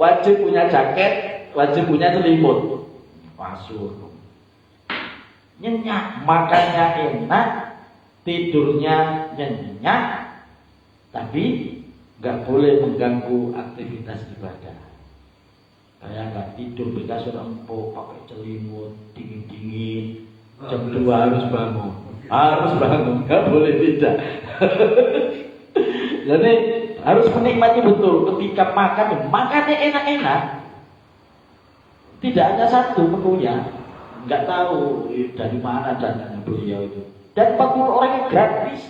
wajib punya jaket, wajib punya selimut. Masuk. Nyenyak, makannya enak, tidurnya nyenyak, tapi nggak boleh mengganggu aktivitas ibadah. Kayak nggak tidur di kasur empuk, pakai selimut, dingin-dingin. Jam 2 harus bangun, nggak boleh tidak. Jadi harus menikmati betul ketika makannya enak-enak. Tidak hanya satu menunya, nggak tahu dari mana dananya beliau itu. Dan 40 orang yang gratis,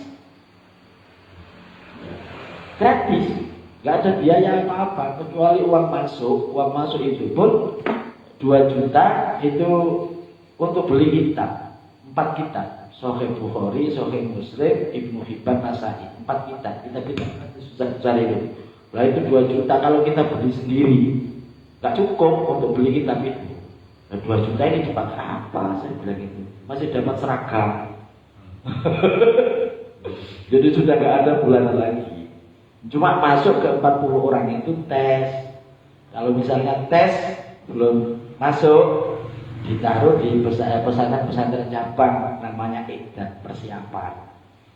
nggak ada biaya apa-apa kecuali uang masuk. Uang masuk itu pun 2 juta itu untuk beli kitab, 4 kitab, Sahih Bukhari, Sahih Muslim, Ibnu Hibban, Nasai. 4 kitab. Kita susah cari itu. Lah itu 2 juta kalau kita beli sendiri. Gak cukup untuk beli kitab itu. Nah, 2 juta ini dipakai apa? Saya bilang itu. Masih dapat seragam. Jadi sudah gak ada bulanan lagi. Cuma masuk ke 40 orang itu tes. Kalau misalnya tes belum masuk, ditaruh di pesantren cabang, namanya idat persiapan.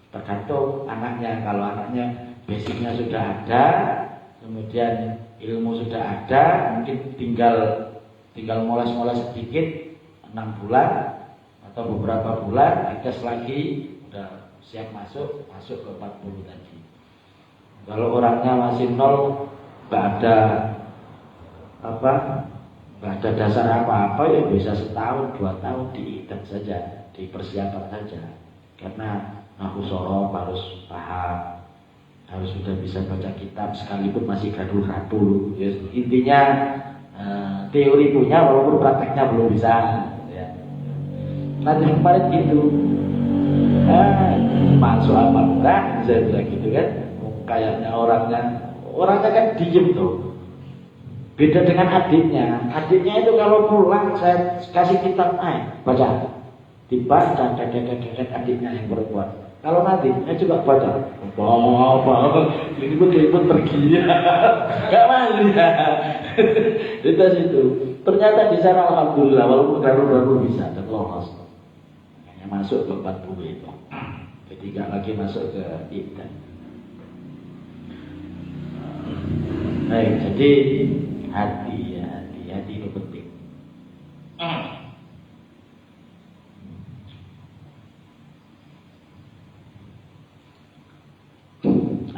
Tergantung anaknya. Kalau anaknya basicnya sudah ada, kemudian ilmu sudah ada, mungkin tinggal moles-moles sedikit, 6 bulan atau beberapa bulan, dites lagi, udah siap masuk ke 40 tadi. Kalau orangnya masih nol, nggak ada dasar apa-apa, ya bisa setahun 2 tahun diidat saja, dipersiapkan saja. Karena aku sorok harus paham, harus sudah bisa baca kitab sekalipun masih gaduh-gaduh. Ya, intinya teori punya walaupun prakteknya belum bisa. Ya. Nanti kemarin gitu, masuk apa enggak? Saya bilang gitu kan, kayaknya orangnya kan diem tuh. Beda dengan adiknya. Adiknya itu kalau pulang saya kasih kitab, baca. Dibaca, adiknya yang perempuan. Kalau nanti saya juga baca. Apa? Ini pun pergi. Gak malu ya. Itu situ. Ternyata di sana alhamdulillah walaupun baru bisa terlolos. Hanya masuk ke 40 itu. Ketiga lagi masuk ke ibadah. Baik, jadi hati itu penting.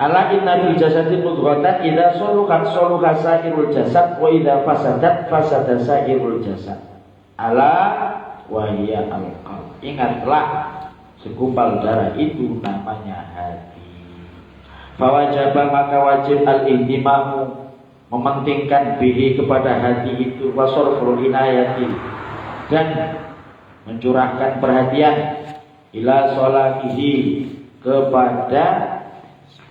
Ala inna fil jasadi mudghatan idza sulukat suluka sa'irul jasad wa idza fasadat fasada sa'irul jasad. Ala wa hiya al-qalb. Ingatlah, segumpal darah itu namanya hati. Fawajaba maka wajib al-ihtimamu, mementingkan bihi kepada hati itu, wasarful inayati, dan mencurahkan perhatian ila sholahihi, kepada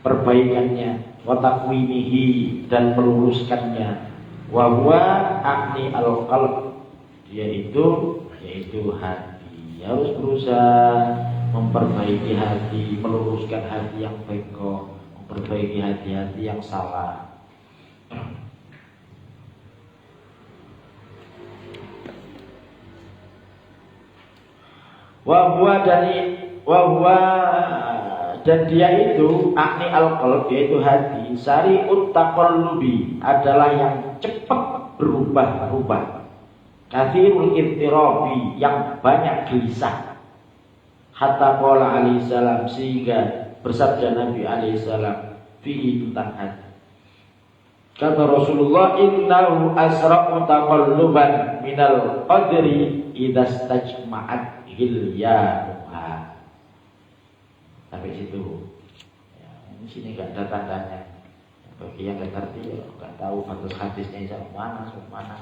perbaikannya, wa taqwimihi, dan meluruskannya, wa huwa aqni al-qalb, yaitu hati. Harus berusaha memperbaiki hati, meluruskan hati yang bengkok, memperbaiki hati-hati yang salah. Dan dia itu akni al-qalb, yaitu hati, sari'ut taqallubi, adalah yang cepat berubah-ubah, kathirul ittirabi, yang banyak gelisah. Hatta qala alaihi salam, sehingga bersabda Nabi alaihi salam fihi, tentang hati. Kata Rasulullah, innahu asra'u taqalluban minal qadri idza stajma'at hilyanuha. Sampai situ. Ya, ini sini enggak ada tandanya. Bagi yang enggak ngerti, enggak tahu batas hadisnya sampai mana.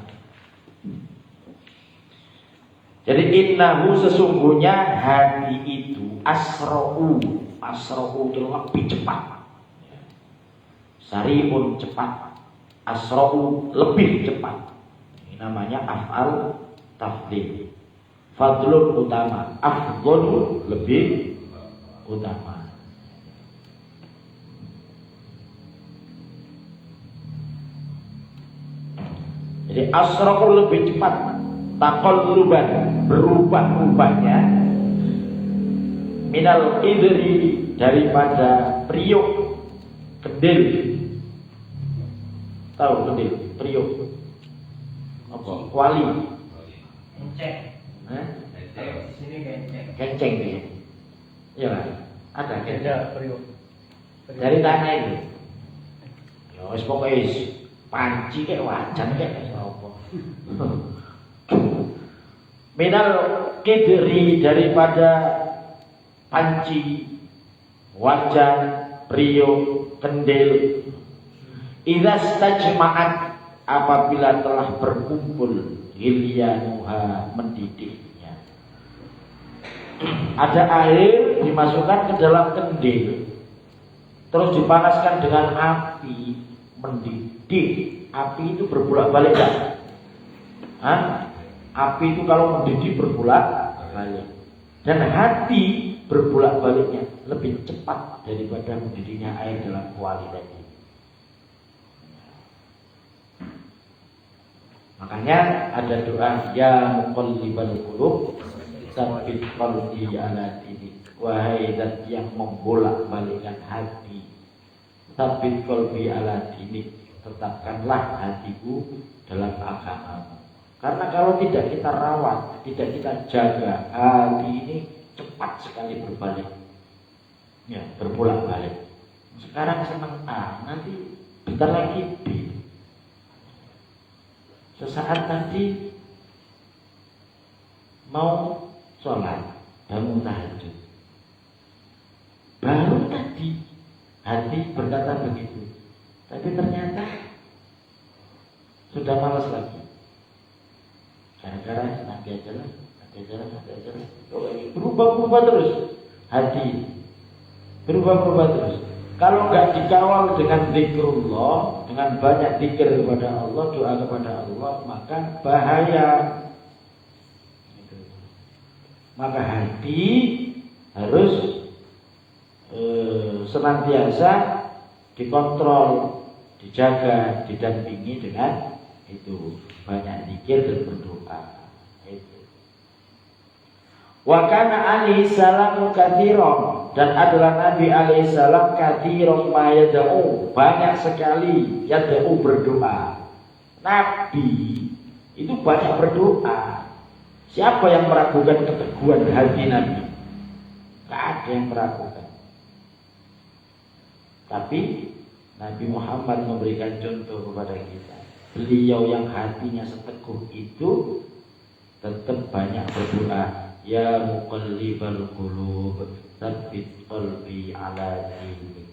Jadi innahu, sesungguhnya hati itu asra'u itu lebih cepat. Sari'un cepat, asra'u lebih cepat. Ini namanya af'al tafdhil. Fadlun utama, afdhul lebih utama. Jadi asra'u lebih cepat, taqalluban, berubah-ubahnya, minal idri, daripada priuk, kedil. Tahu kedil, priuk apa? Kuali. Kenceng dia. Iya kan? Ada kenceng. Dari tanah itu. Ya wis pokoke panci kayak wajan kayak apa. Minal kidri, daripada panci, wajan, priuk, kendil. Idza stajma'at, apabila telah berkumpul, hilyanuha, mendidihnya. ada air dimasukkan ke dalam kendi, terus dipanaskan dengan api, mendidih. Api itu berbolak-balik kan? Api itu kalau mendidih berbolak-balik. Dan hati berbolak-baliknya lebih cepat daripada mendidihnya air dalam kuali tadi. Makanya ada doa, ya muqallibal qulub tsabbit qalbi ala dinik. Wahai zat yang membolak-balikkan hati, tsabbit qalbi ala dinik, tetapkanlah hatiku dalam agamamu. Karena kalau tidak kita rawat, tidak kita jaga, hati ini cepat sekali berbalik. Ya, berbolak-balik. Sekarang senang A, nanti bentar lagi B. Sesaat nanti mau sholat, bangun tahajud. Baru tadi hati berkata begitu, tapi ternyata sudah malas lagi. Gara-gara nanti aja lah. Berubah-ubah terus hati, berubah-ubah terus. Kalau nggak dikawal dengan zikrullah, dengan banyak zikir kepada Allah, doa kepada Allah, maka bahaya. Maka hati harus senantiasa dikontrol, dijaga, didampingi dengan itu banyak zikir dan berdoa. Itu. Wa kana alaihi salam katsiran, dan adalah Nabi alaihi salam katsiran ma yad'u, banyak sekali yad'u berdoa. Nabi itu banyak berdoa. Siapa yang meragukan keteguhan hati Nabi? Tidak ada yang meragukan. Tapi Nabi Muhammad memberikan contoh kepada kita. Beliau yang hatinya seteguh itu tetap banyak berdoa. Ya muqallibal qulub, tsabbit qalbi ala dinik.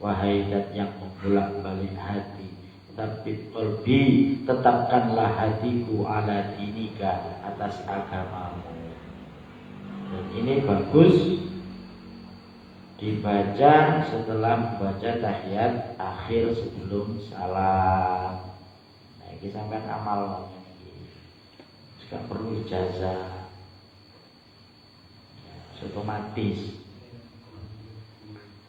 Wahai zat yang membolak-balik hati, tsabbit qalbi, tetapkanlah hatiku ala dinika, atas agamamu. Dan ini bagus dibaca setelah membaca tahiyat akhir sebelum salam. Nah, ini sampai amal ini. Juga perlu ijazah. Otomatis.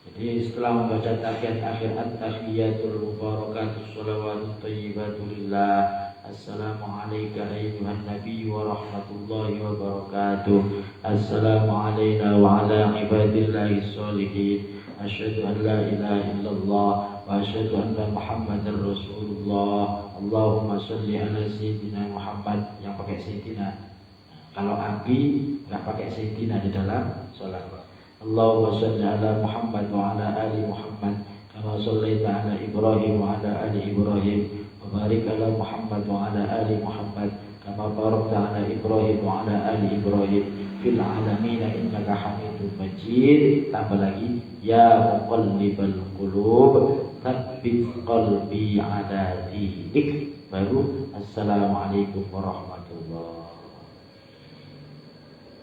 Jadi setelah membaca tahiyat akhir at-tahiyatul mubarakatus shalawatut thayyibatu lillah. Assalamu alayka ayyuhan nabiy wa rahmatullahi wa barakatuh. Assalamu alayna wa ala ibadillahis sholihin. Asyhadu an la ilaha illallah wa asyhadu anna Muhammadar Rasulullah. Allahumma shalli ala sayyidina Muhammad, yang pakai sayyidina. Kalau Abi nggak pakai sayyidina di dalam sholat. Allahumma shalli ala Muhammad wa ala ali Muhammad kama shallaita ala Ibrahim wa ala ali Ibrahim wa barik ala Muhammad wa ala ali Muhammad kama barakta ala Ibrahim wa ala ali Ibrahim fil alamin innaka Hamidum Majid. Tambah lagi, ya muqallibal qulub tsabbit qalbi ala dinik. Baru assalamualaikum warahmatullahi.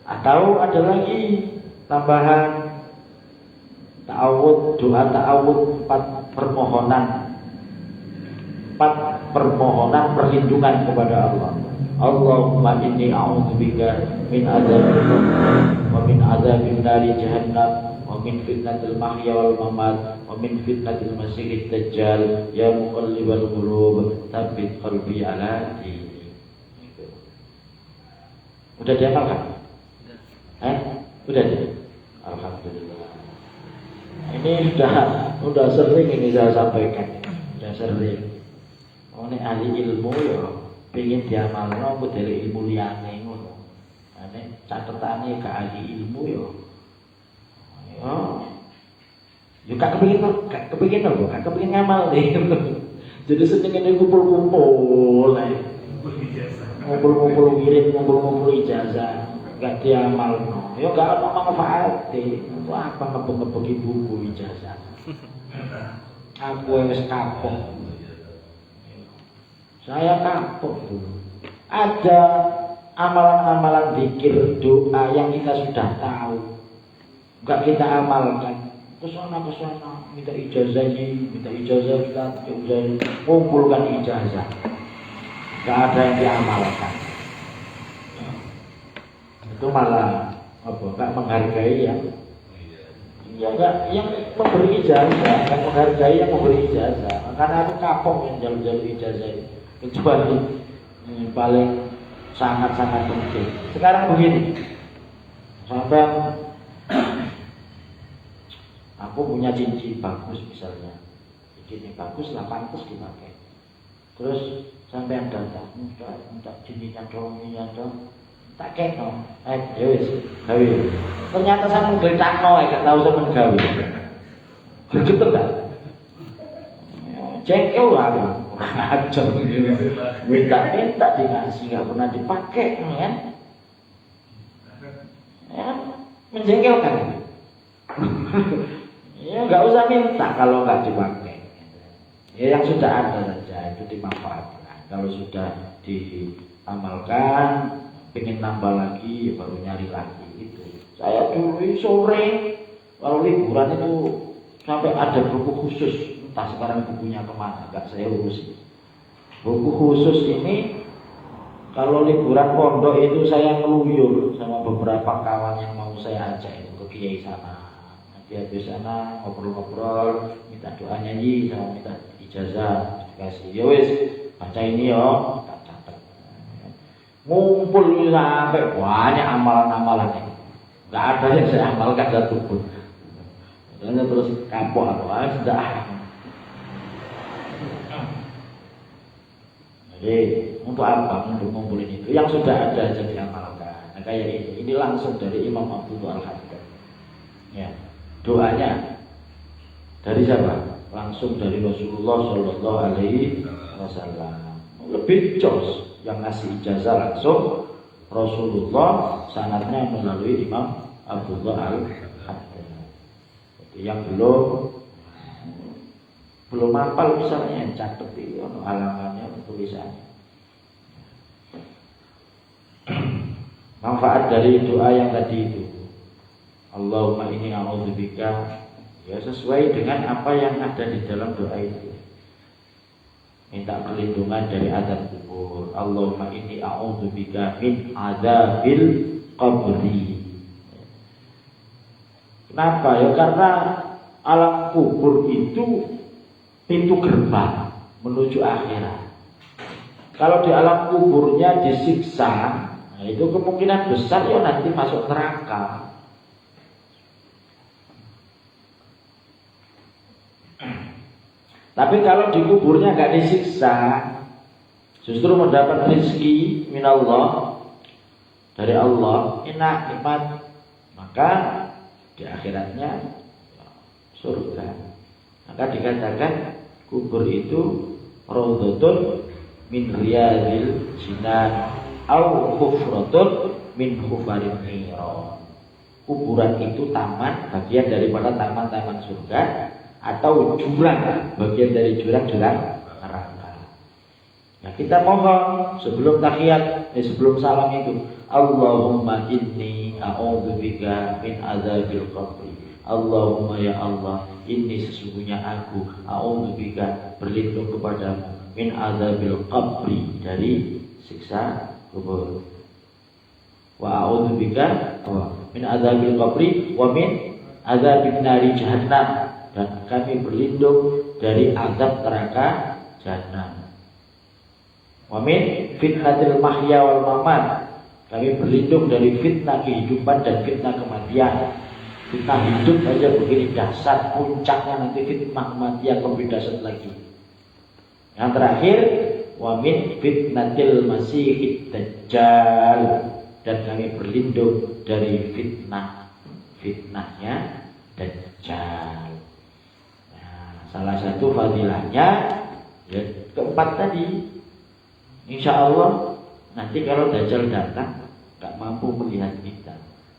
Atau ada lagi tambahan ta'awud, doa ta'awud, 4 permohonan. 4 permohonan perlindungan kepada Allah. Allahumma inni a'udzubika min adzabil wa min adzabin nari jahannam wa min fitnatil mahya wal mamat wa min fitnatil masiihid dajjal. Ya muqallibal qulub tsabbit qalbi ala dinik. Udah dihafalkan? Udah deh. Alhamdulillah. Ini sudah sering ini saya sampaikan. Sudah sering. Oh, ini ahli ilmu ya, pengen diamalno model ilmu liyane ngono. Nek catetane gak ahli ilmu ya. Yo gak kepengin ngamal deh. Jadi senengane kumpul-kumpul ae. Ngumpul-ngumpul wirid, ngumpul-ngumpul ijazah. Gak diamal, no. Ya gak ada manfaat deh. Itu apa ngebeng-ngebeng buku ijazah? Aku wis kapok. Saya kapok dulu. Ada amalan-amalan zikir, doa yang kita sudah tahu, enggak kita amalkan. Kesana minta ijazah ini, minta ijazah kita, kumpulkan ijazah. Enggak ada yang diamalkan. Itu malah enggak menghargai yang memberi ijazah, enggak menghargai yang memberi ijazah. Karena aku kapok yang jalur-jalur ijazah itu. Kecuali paling sangat-sangat penting. Sekarang begini, sampai aku punya cincin bagus misalnya, cincin bagus lah, pantas dipakai. Terus sampai yang datang, minta cincinnya dong, tak keno, yowis, gawe. Ternyata saya menggeletakno, gak tahu saya menggawe. Begitu kan? Jengkel lah, ajar. Minta dikasih, nggak pernah dipakai, kan? Ya, menjengkelkan. Ya nggak usah minta kalau nggak dipakai. Ya yang sudah ada saja itu dimanfaatkan. Kalau sudah diamalkan, pengen nambah lagi, ya baru nyari lagi itu. Saya dulu sore kalau liburan itu sampai ada buku khusus. Entah sekarang bukunya kemana, nggak saya urus. Buku khusus ini kalau liburan pondok itu saya ngeluyur sama beberapa kawan yang mau saya ajak itu ke kiai sana. Nanti habis sana ngobrol-ngobrol, minta doa nyanyi, sama minta ijazah dikasih. Ya wis, baca ini yo, tak catat. Ngumpul sampai banyak amalan-amalan ini. Nggak ada yang saya amalkan satupun. Dan terus kapok aku, sudah. Jadi untuk apa? Untuk ngumpulin itu yang sudah ada jadi amalkan. Nah, kayak ini langsung dari Imam Abdullah Al-Haddad. Ya, doanya dari siapa? Langsung dari Rasulullah Shallallahu Alaihi Wasallam. Lebih jos yang ngasih ijazah langsung Rasulullah, sanadnya melalui Imam Abdullah Al-Haddad. Yang belum hafal misalnya catat itu halamannya, tulisannya. Manfaat dari doa yang tadi itu, Allahumma inni a'udzubika, ya sesuai dengan apa yang ada di dalam doa itu. Minta perlindungan dari azab kubur. Allahumma inni a'udzubika min adzabil qabri. Kenapa? Ya karena alam kubur itu pintu gerbang menuju akhirat. Kalau di alam kuburnya disiksa, nah itu kemungkinan besar ya nanti masuk neraka. Tapi kalau di kuburnya nggak disiksa, justru mendapat rezeki minallah, dari Allah, enak, nikmat, maka di akhiratnya surga. Maka dikatakan kubur itu raudhatun min riyadil jinan au hufratun min hufarin niran. Kuburan itu taman, bagian daripada taman-taman surga, atau jurang, bagian dari jurang-jurang neraka. Nah kita mohon sebelum tahiyat, sebelum salam itu, Allahumma inni a'udzubika min adzabil qabri. Allahumma ya Allah, ini sesungguhnya aku a'udzubika, berlindung kepadamu, min adzabil qabri, dari siksa kubur. Wa a'udzubika min adzabil qabri wa min adzabin nari jahannam, dan kami berlindung dari azab neraka jahanam. Wa min fitnatil mahya wal mamat, kami berlindung dari fitnah kehidupan dan fitnah kematian. Fitnah hidup aja begini dahsyat, puncaknya nanti fitnah kematian lebih dahsyat lagi. Yang terakhir, wa min fitnatil masiihid dajjal, dan kami berlindung dari fitnahnya dajjal. Nah, salah satu fadilahnya ya, keempat tadi. Insya Allah nanti kalau dajjal datang nggak mampu melihat kita.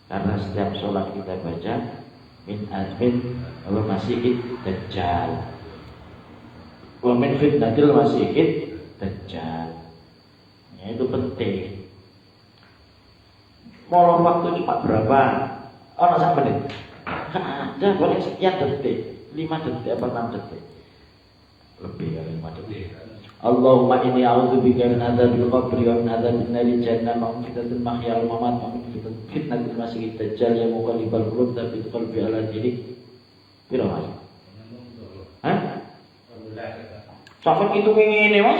Karena setiap sholat kita baca min masiihid dajjal, wa min fitnatil masiihid dajjal. Ya, itu penting. Molor waktu cuma berapa? Oh, sak menit. Ada paling sekian detik, 5 detik apa 6 detik. Lebih dari 5 detik. Allahumma inni a'udzubika min adzabil qabri wa min adzabin nari jahannam wa min fitnatil mahya wal mamat wa min fitnatil masiihid dajjal ya muqallibal qulub tsabbit qalbi ala dinik. Piro Mas? Hah? Sampai itu ngene Mas.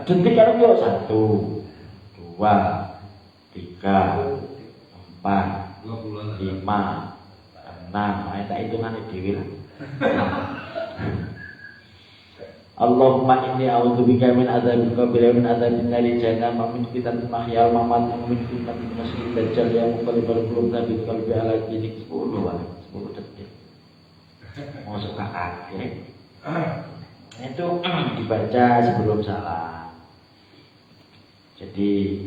Detik kan yo 1 2 3 4 5 6 ayo tak hitungane dhewe lah. Allahumma inni a'udzubika min adzabil qabri wa min adzabin nari jahannam wa min fitnatil mahya wal mamat wa min fitnatil masiihid dajjal ya muqallibal qulub tsabbit qalbi ala dinik. 10 detik. Masuk ke akhir. Itu dibaca sebelum salam. Jadi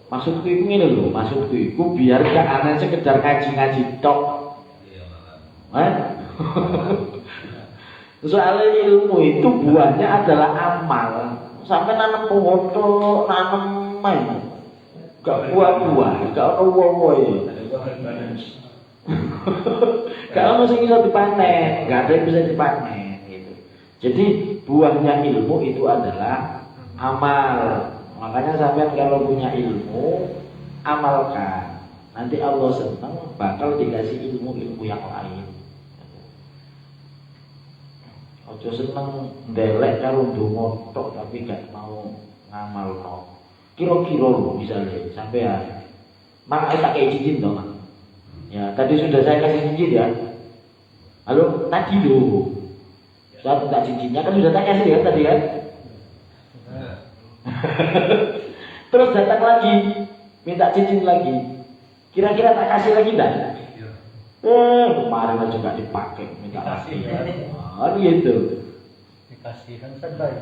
maksudku itu ini loh, maksudku itu biar gak aneh sekedar ngaji-ngaji tok. Soalnya ilmu itu buahnya adalah amal. Sampai nanam pohon tok, nanam main. Gak buah-buah, gak ada buah-buah ya. Gak ada yang bisa dipanen, gak ada yang bisa dipanen gitu. Jadi buahnya ilmu itu adalah amal. Makanya sampean kalau punya ilmu, amalkan. Nanti Allah senang bakal dikasih ilmu-ilmu yang lain. Ojo seneng ndelek karo ndonga tok tapi gak mau ngamalno. Kira-kira lho misalnya sampean mak tak kayak cincin dong. Ya, tadi sudah saya kasih cincin ya. Halo, tadi lho. Saya minta cincinnya kan sudah tak kasih kan tadi kan? Terus datang lagi, minta cincin lagi. Kira-kira tak kasih lagi enggak? Kemarin aja gak dipakai, minta lagi. Oh gitu. Dikasih kan sedai.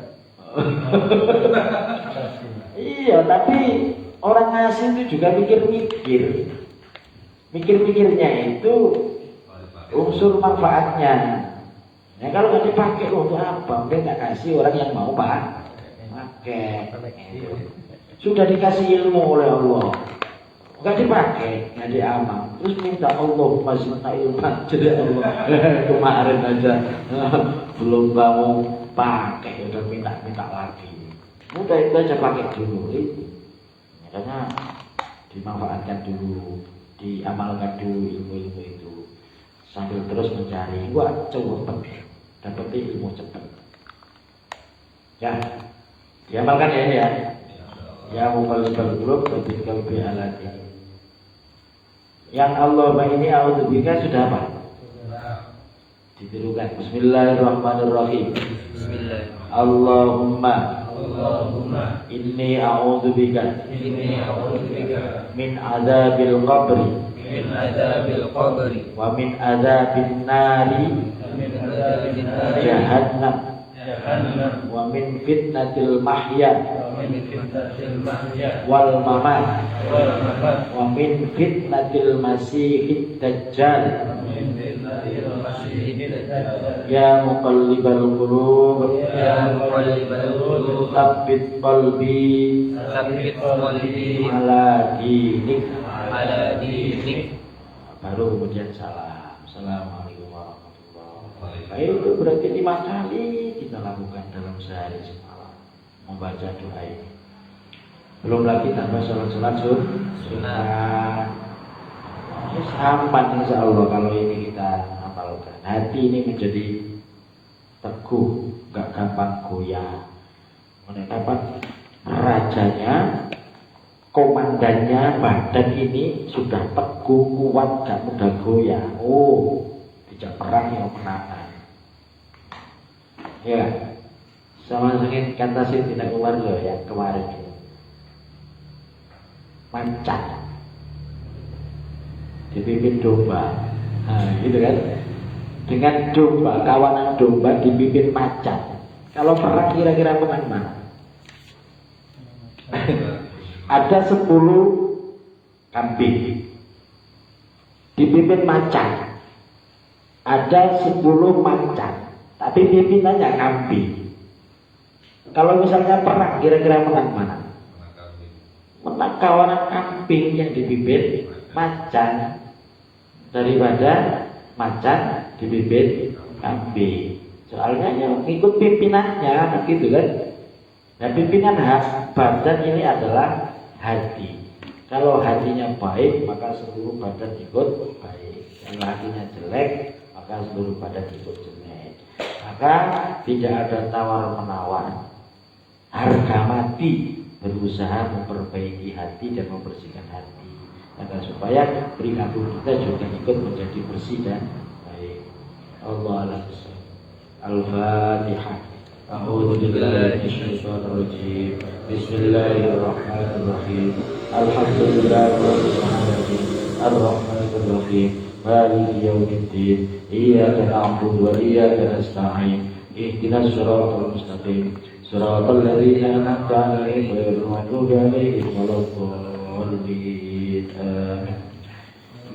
Iya, tapi orang ngasih itu juga mikir-mikir. Mikir-mikirnya itu unsur manfaatnya. Ya kalau nggak dipakai untuk apa? Mungkin nggak kasih orang yang mau pakai. Sudah dikasih ilmu oleh Allah, nggak dipakai, nggak diamal. Terus minta Allah masih minta ilmu jadi Allah. Kemarin aja belum kamu pakai, udah minta lagi. Udah itu aja pakai dulu itu. Makanya dimanfaatkan dulu, diamalkan dulu ilmu-ilmu itu sambil terus mencari. Wah, coba dapat ilmu cepat. Ya, diamalkan ya ini ya. Ya muqallibal qulub tsabbit qalbi ala dinik. Yang Allahumma inni a'udzubika sudah apa? Ditirukan. Bismillahirrahmanirrahim. Bismillahirrahmanirrahim. Allahumma inni a'udzubika min adzabil qabri wa min adzabin nari jahannam wa min fitnatil mahya wal mamat wa min fitnatil masiihid dajjal ya muqallibal qulub tsabbit qalbi ala dinik. Baru kemudian salam. Assalamualaikum warahmatullahi wabarakatuh. Itu berarti 5 kali kita lakukan dalam sehari semalam membaca doa ini. Belum lagi tambah sholat-sholat sunnah. Sampai insya Allah kalau ini kita amalkan. Hati ini menjadi teguh, gak gampang goyah. Mendapat rajanya, komandannya badan ini sudah teguh, kuat, gak mudah goyah. Oh, tidak perang yang menangan. Ya, sama dengan kata sih tidak keluar loh ya kemarin itu. Mancat, dipimpin domba, nah, gitu kan? Dengan domba, kawanan domba dipimpin macan. Kalau perang kira-kira menang mana? Ada 10 kambing dipimpin macan, ada 10 macan, tapi pimpinannya kambing. Kalau misalnya perang kira-kira menang mana? Menang kawanan kambing yang dibibit macan daripada macan dibibit kambing. Soalnya yang ikut pimpinannya begitu kan. Nah, pimpinan badan ini adalah hati. Kalau hatinya baik, maka seluruh badan ikut baik. Kalau hatinya jelek, maka seluruh badan ikut jelek. Maka tidak ada tawar-menawar, harga mati berusaha memperbaiki hati dan membersihkan hati, agar supaya perilaku kita juga ikut menjadi bersih dan baik. Allah Al-Fatihah. A'udzu billahi minasyaitonir rajim. Bismillahirrahmanirrahim. Alhamdulillahirabbil alamin. Arrahmanir rahim. Maliki yaumiddin. Iyyaka na'budu wa iyyaka nasta'in. Ihdinas siratal mustaqim. Siratal ladzina an'amta 'alaihim ghairil maghdubi 'alaihim waladdallin. Amin.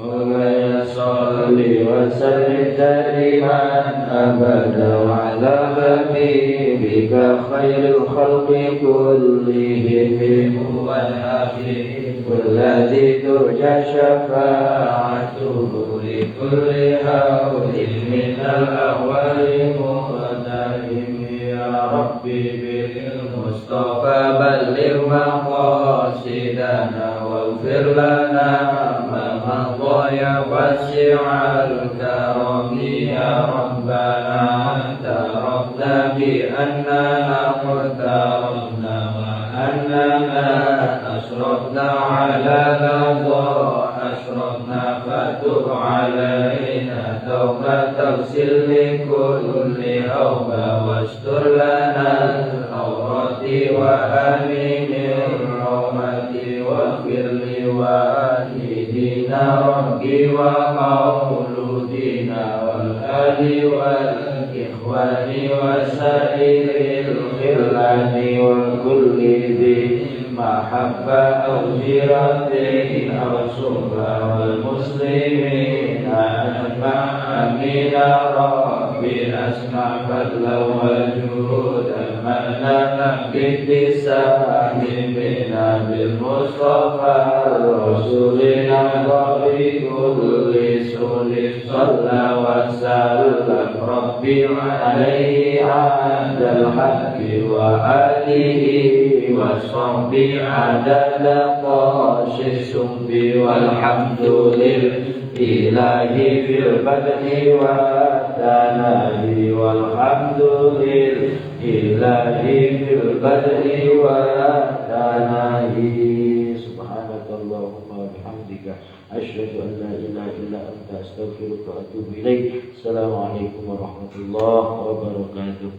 مولاي صل وسلم دائما أبدا على حبيبك خير الخلق كلهم هو الحبيب الذي ترجى شفاعته لكل هول من الأهوال مقتهم يا ربي بالمصطفى بلغ مقاصدنا واغفر لنا مضى واسع الكرم يا ربنا اعترفنا بأننا اقترفنا وأننا أشرفنا على لظى أشرفنا فتب علينا توبة تغسل لكل أوبة واستر لنا العورات وآمن الرومة واغفر لوالدينا ربي ومولودينا والآل والإخوان وسائر الخلان وكل ذي محبة أو جيرة أو صحبة والمسلمين أجمع أمين ربي أسمع فضلا وجودا مننا باتسام بنا بالمصطفى الرسول نرضى بكل سول صلى وسلم ربي عليه عند الحق وآله وصحبه عدد قاش السب والحمد لله في البدء والثناء والحمد لله في البدء والثناء سبحانك اللهم وبحمدك أشهد أن لا إله إلا أنت أستغفرك وأتوب إليك. السلام عليكم ورحمة الله وبركاته.